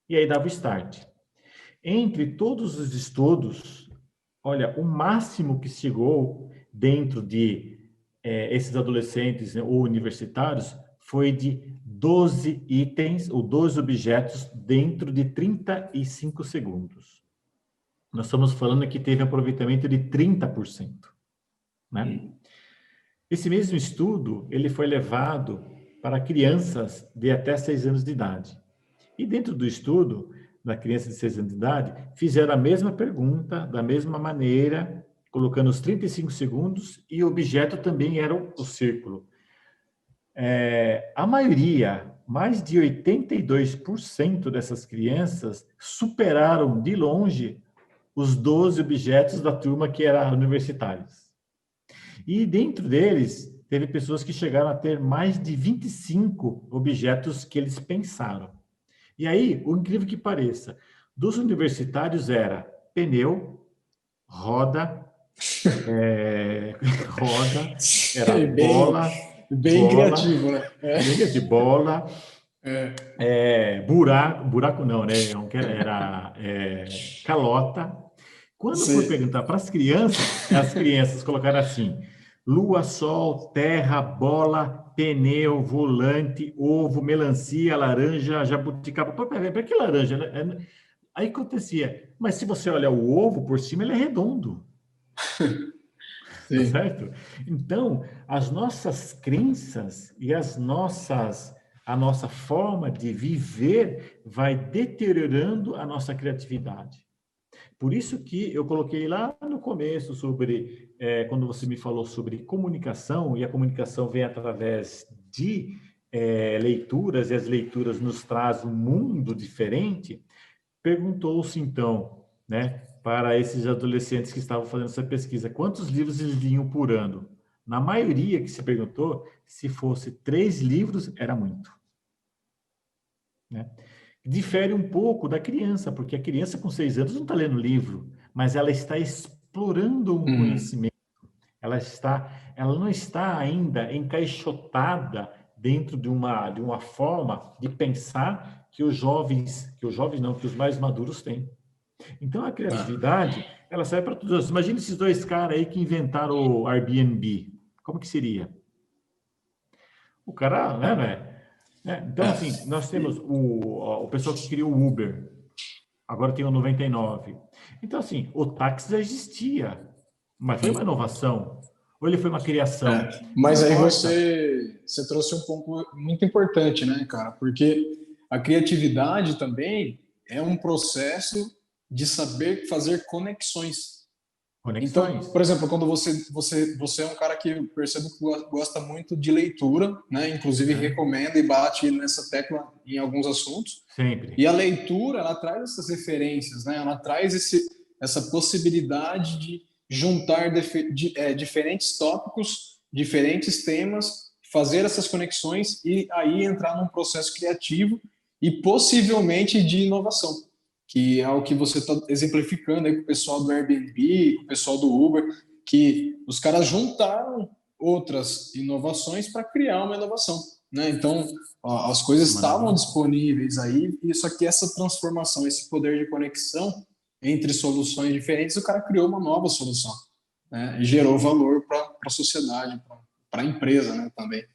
E aí dava o start. Entre todos os estudos, olha, o máximo que chegou dentro de esses adolescentes, né, ou universitários, foi de 12 itens ou 12 objetos dentro de 35 segundos. Nós estamos falando que teve aproveitamento de 30%. Né? Esse mesmo estudo ele foi levado para crianças de até 6 anos de idade. E dentro do estudo, da criança de 6 anos de idade, fizeram a mesma pergunta, da mesma maneira, colocando os 35 segundos, e o objeto também era o círculo. A maioria, mais de 82% dessas crianças superaram de longe os 12 objetos da turma que eram universitários. E dentro deles, teve pessoas que chegaram a ter mais de 25 objetos que eles pensaram. E aí, o incrível que pareça, dos universitários era pneu, roda, era bola, bem criativo, né? De bola, buraco não, né? Era calota. Quando foi perguntar para as crianças colocaram assim: lua, sol, terra, bola, pneu, volante, ovo, melancia, laranja, jabuticaba. Para que laranja? Né? Aí acontecia, mas se você olhar o ovo por cima, ele é redondo. Tá certo? Então, as nossas crenças e a nossa forma de viver vai deteriorando a nossa criatividade. Por isso que eu coloquei lá no começo sobre, quando você me falou sobre comunicação, e a comunicação vem através de leituras, e as leituras nos trazem um mundo diferente, perguntou-se então, né, para esses adolescentes que estavam fazendo essa pesquisa, quantos livros eles liam por ano? Na maioria que se perguntou, se fosse 3 livros, era muito. Né? Difere um pouco da criança, porque a criança com 6 anos não está lendo livro, mas ela está explorando um conhecimento. Ela não está ainda encaixotada dentro de uma forma de pensar que os mais maduros têm. Então, a criatividade, ela serve para todos. Imagina esses 2 caras aí que inventaram o Airbnb. Como que seria? O cara, né? Então, assim, nós temos o pessoal que criou o Uber, agora tem o 99. Então, assim, o táxi já existia, mas foi uma inovação, ou ele foi uma criação, não Mas aí importa. você trouxe um ponto muito importante, né, cara? Porque a criatividade também é um processo de saber fazer conexões. Então, Conexões, por exemplo, quando você é um cara que eu percebo que gosta muito de leitura, né? Inclusive né? recomenda e bate nessa tecla em alguns assuntos. Sempre. E a leitura, ela traz essas referências, né? Ela traz essa possibilidade de juntar diferentes tópicos, diferentes temas, fazer essas conexões e aí entrar num processo criativo e possivelmente de inovação, que é o que você está exemplificando aí com o pessoal do Airbnb, com o pessoal do Uber, que os caras juntaram outras inovações para criar uma inovação, né? Então, ó, as coisas estavam Maravilha. disponíveis aí, e só que essa transformação, esse poder de conexão entre soluções diferentes, o cara criou uma nova solução, né? E gerou valor para a sociedade, para a empresa, né, também.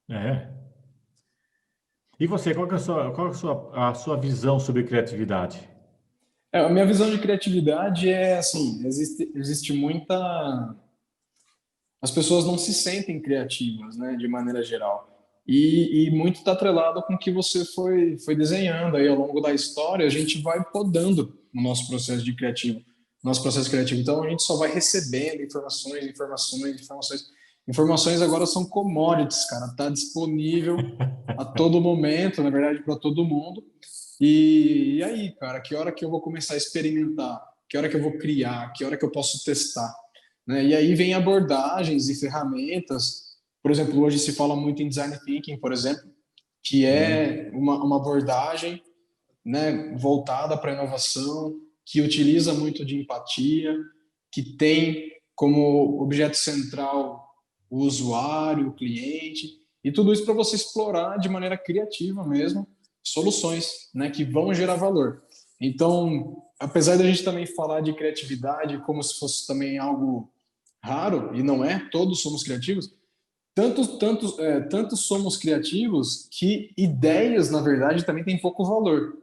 É. E você, qual que é a sua visão sobre criatividade? A minha visão de criatividade é assim, existe muita as pessoas não se sentem criativas, né, de maneira geral. E muito está atrelado com o que você foi desenhando aí ao longo da história, a gente vai podando o nosso processo de criativo, nosso processo criativo. Então a gente só vai recebendo informações, informações, informações. Informações agora são commodities, cara, tá disponível a todo momento, na verdade, para todo mundo. E aí, cara, que hora que eu vou começar a experimentar? Que hora que eu vou criar? Que hora que eu posso testar? Né? E aí vem abordagens e ferramentas. Por exemplo, hoje se fala muito em design thinking, por exemplo, que Sim. é uma abordagem, né, voltada para a inovação, que utiliza muito de empatia, que tem como objeto central o usuário, o cliente, e tudo isso para você explorar de maneira criativa mesmo soluções, né, que vão gerar valor. Então, apesar da gente também falar de criatividade como se fosse também algo raro, e não é, todos somos criativos, tantos somos criativos que ideias, na verdade, também têm pouco valor.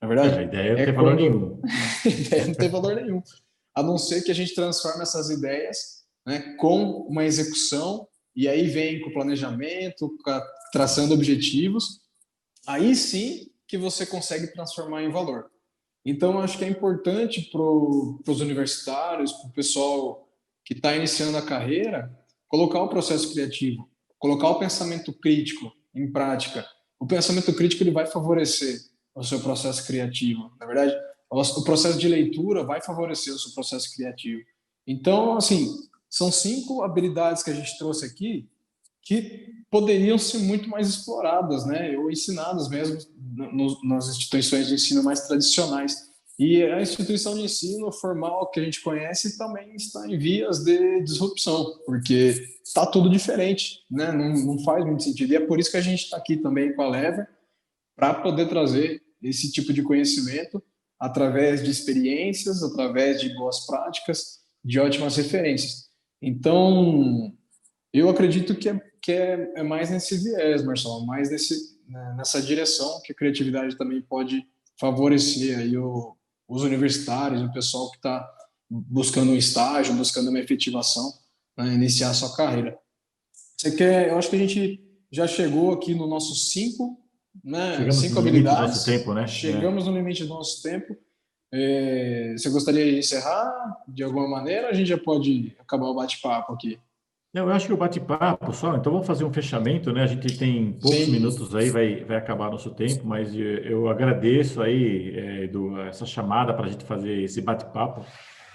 Na A verdade, ideia não é tem valor quando nenhum. ideia não tem valor nenhum. A não ser que a gente transforme essas ideias, né, com uma execução, e aí vem com o planejamento, traçando objetivos, aí sim que você consegue transformar em valor. Então, acho que é importante para os universitários, para o pessoal que está iniciando a carreira, colocar o processo criativo, colocar o pensamento crítico em prática. O pensamento crítico ele vai favorecer o seu processo criativo. Na verdade, o processo de leitura vai favorecer o seu processo criativo. Então, assim, são 5 habilidades que a gente trouxe aqui que poderiam ser muito mais exploradas, né, ou ensinadas mesmo nas instituições de ensino mais tradicionais. E a instituição de ensino formal que a gente conhece também está em vias de disrupção, porque está tudo diferente, né? Não faz muito sentido. E é por isso que a gente está aqui também com a Lever, para poder trazer esse tipo de conhecimento através de experiências, através de boas práticas, de ótimas referências. Então, eu acredito que é mais nesse viés, Marcelo, mais nessa direção que a criatividade também pode favorecer aí os universitários, o pessoal que está buscando um estágio, buscando uma efetivação, né, iniciar a sua carreira. Eu acho que a gente já chegou aqui no nosso Chegamos cinco no limite do nosso habilidades, tempo, né? chegamos no limite do nosso tempo. Você gostaria de encerrar de alguma maneira? A gente já pode acabar o bate-papo aqui. Não, eu acho que o bate-papo só, então vamos fazer um fechamento, né? A gente tem poucos Sim. minutos aí, vai acabar nosso tempo, mas eu agradeço aí essa chamada para a gente fazer esse bate-papo.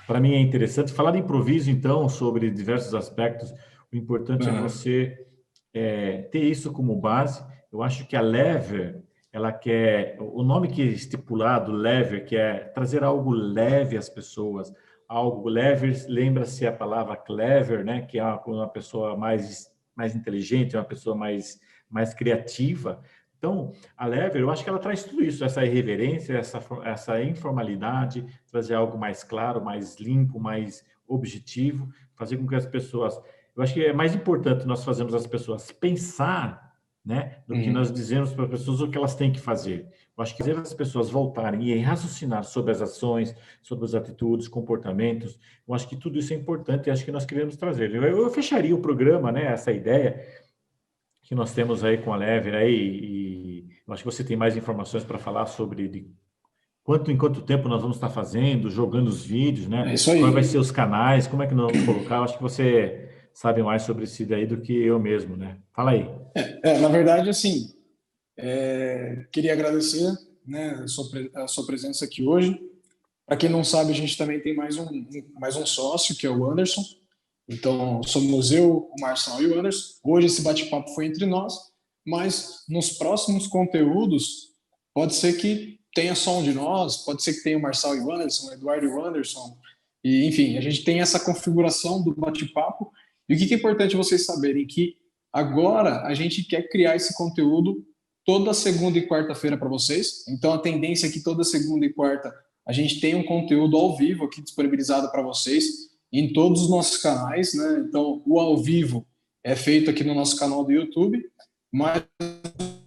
Para mim é interessante. Falar de improviso, então, sobre diversos aspectos, o importante é Aham. você ter isso como base. Eu acho que a Lever, ela quer, o nome que é estipulado, Lever, que é trazer algo leve às pessoas, algo leve, lembra-se a palavra clever, né, que é uma pessoa mais inteligente, uma pessoa mais criativa. Então, a Lever, eu acho que ela traz tudo isso, essa irreverência, essa informalidade, trazer algo mais claro, mais limpo, mais objetivo, fazer com que as pessoas... Eu acho que é mais importante nós fazermos as pessoas pensar né, do que nós dizemos para as pessoas o que elas têm que fazer. Eu acho que fazer as pessoas voltarem e raciocinar sobre as ações, sobre as atitudes, comportamentos, eu acho que tudo isso é importante e acho que nós queremos trazer. Eu fecharia o programa, né, essa ideia que nós temos aí com a Lever aí, e eu acho que você tem mais informações para falar sobre em quanto tempo nós vamos estar fazendo, jogando os vídeos, É né? isso Quais vai aí. ser os canais, como é que nós vamos colocar? Eu acho que você sabe mais sobre isso daí do que eu mesmo, né? Fala aí. Na verdade, assim, queria agradecer, né, a sua presença aqui hoje. Para quem não sabe, a gente também tem mais um sócio, que é o Anderson. Então, somos eu, o Marçal e o Anderson. Hoje esse bate-papo foi entre nós, mas nos próximos conteúdos, pode ser que tenha só um de nós, pode ser que tenha o Marçal e o Anderson, o Eduardo e o Anderson. E, enfim, a gente tem essa configuração do bate-papo. E o que é importante vocês saberem? Que agora a gente quer criar esse conteúdo toda segunda e quarta-feira para vocês. Então, a tendência é que toda segunda e quarta a gente tem um conteúdo ao vivo aqui disponibilizado para vocês em todos os nossos canais, né? Então, o ao vivo é feito aqui no nosso canal do YouTube, mas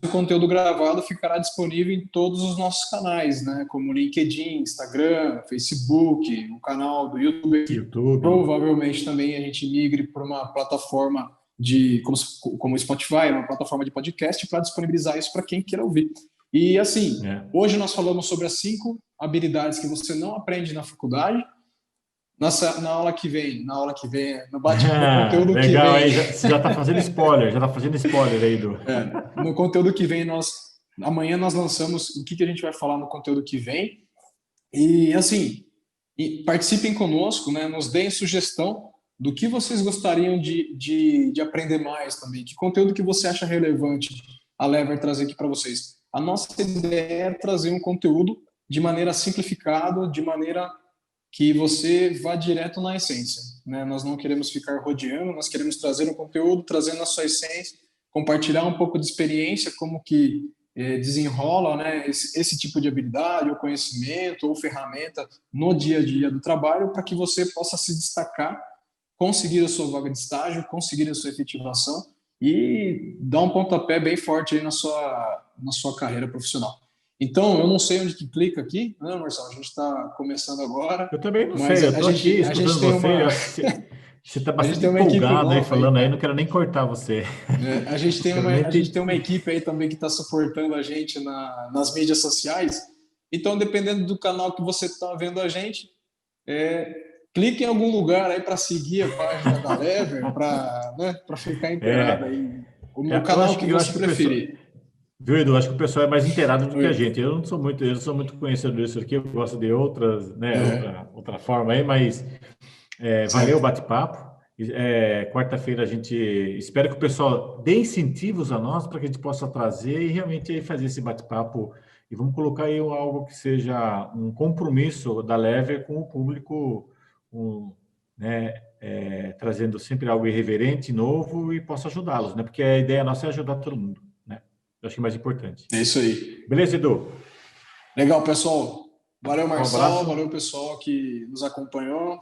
o conteúdo gravado ficará disponível em todos os nossos canais, né? Como LinkedIn, Instagram, Facebook, o canal do YouTube aqui. YouTube. Provavelmente também a gente migre para uma plataforma como o Spotify, uma plataforma de podcast, para disponibilizar isso para quem queira ouvir. E assim, hoje nós falamos sobre as 5 habilidades que você não aprende na faculdade. Na aula que vem, no conteúdo que Legal, vem. aí você já está fazendo spoiler, aí do. No conteúdo que vem, amanhã nós lançamos o que a gente vai falar no conteúdo que vem. E assim, participem conosco, né? Nos deem sugestão do que vocês gostariam de aprender mais também. Que conteúdo que você acha relevante a Lever trazer aqui para vocês. A nossa ideia é trazer um conteúdo de maneira simplificada, de maneira que você vá direto na essência, né? Nós não queremos ficar rodeando, nós queremos trazer um conteúdo, trazendo a sua essência, compartilhar um pouco de experiência, como que desenrola, né, esse tipo de habilidade, ou conhecimento, ou ferramenta no dia a dia do trabalho, para que você possa se destacar, conseguir a sua vaga de estágio, conseguir a sua efetivação e dar um pontapé bem forte aí na sua carreira profissional. Então, eu não sei onde que clica aqui, né, Marcelo? A gente está começando agora, Eu também não mas sei, eu estou aqui a gente escutando tem você, uma eu acho que você está a gente bastante tem uma equipe empolgado aí nova aí, falando aí, cara. não quero nem cortar você. A gente tem uma equipe aí também que está suportando a gente nas mídias sociais. Então, dependendo do canal que você está vendo a gente, clique em algum lugar aí para seguir a página da Lever, para ficar inteirado É, aí. O eu canal acho que que você o pessoal, preferir. viu, Edu? Acho que o pessoal é mais inteirado do que a Oi. gente. Eu não sou muito conhecedor disso aqui, eu gosto de outras, né, É, outra forma aí, mas valeu o certo. bate-papo. Quarta-feira a gente espera que o pessoal dê incentivos a nós para que a gente possa trazer e realmente aí fazer esse bate-papo e vamos colocar aí algo que seja um compromisso da Lever com o público, né, trazendo sempre algo irreverente, novo e possa ajudá-los, né? Porque a ideia nossa é ajudar todo mundo, né? Eu acho que é mais importante. É isso aí. Beleza, Edu? Legal, pessoal. Valeu, Um Marçal. abraço. Valeu, pessoal que nos acompanhou.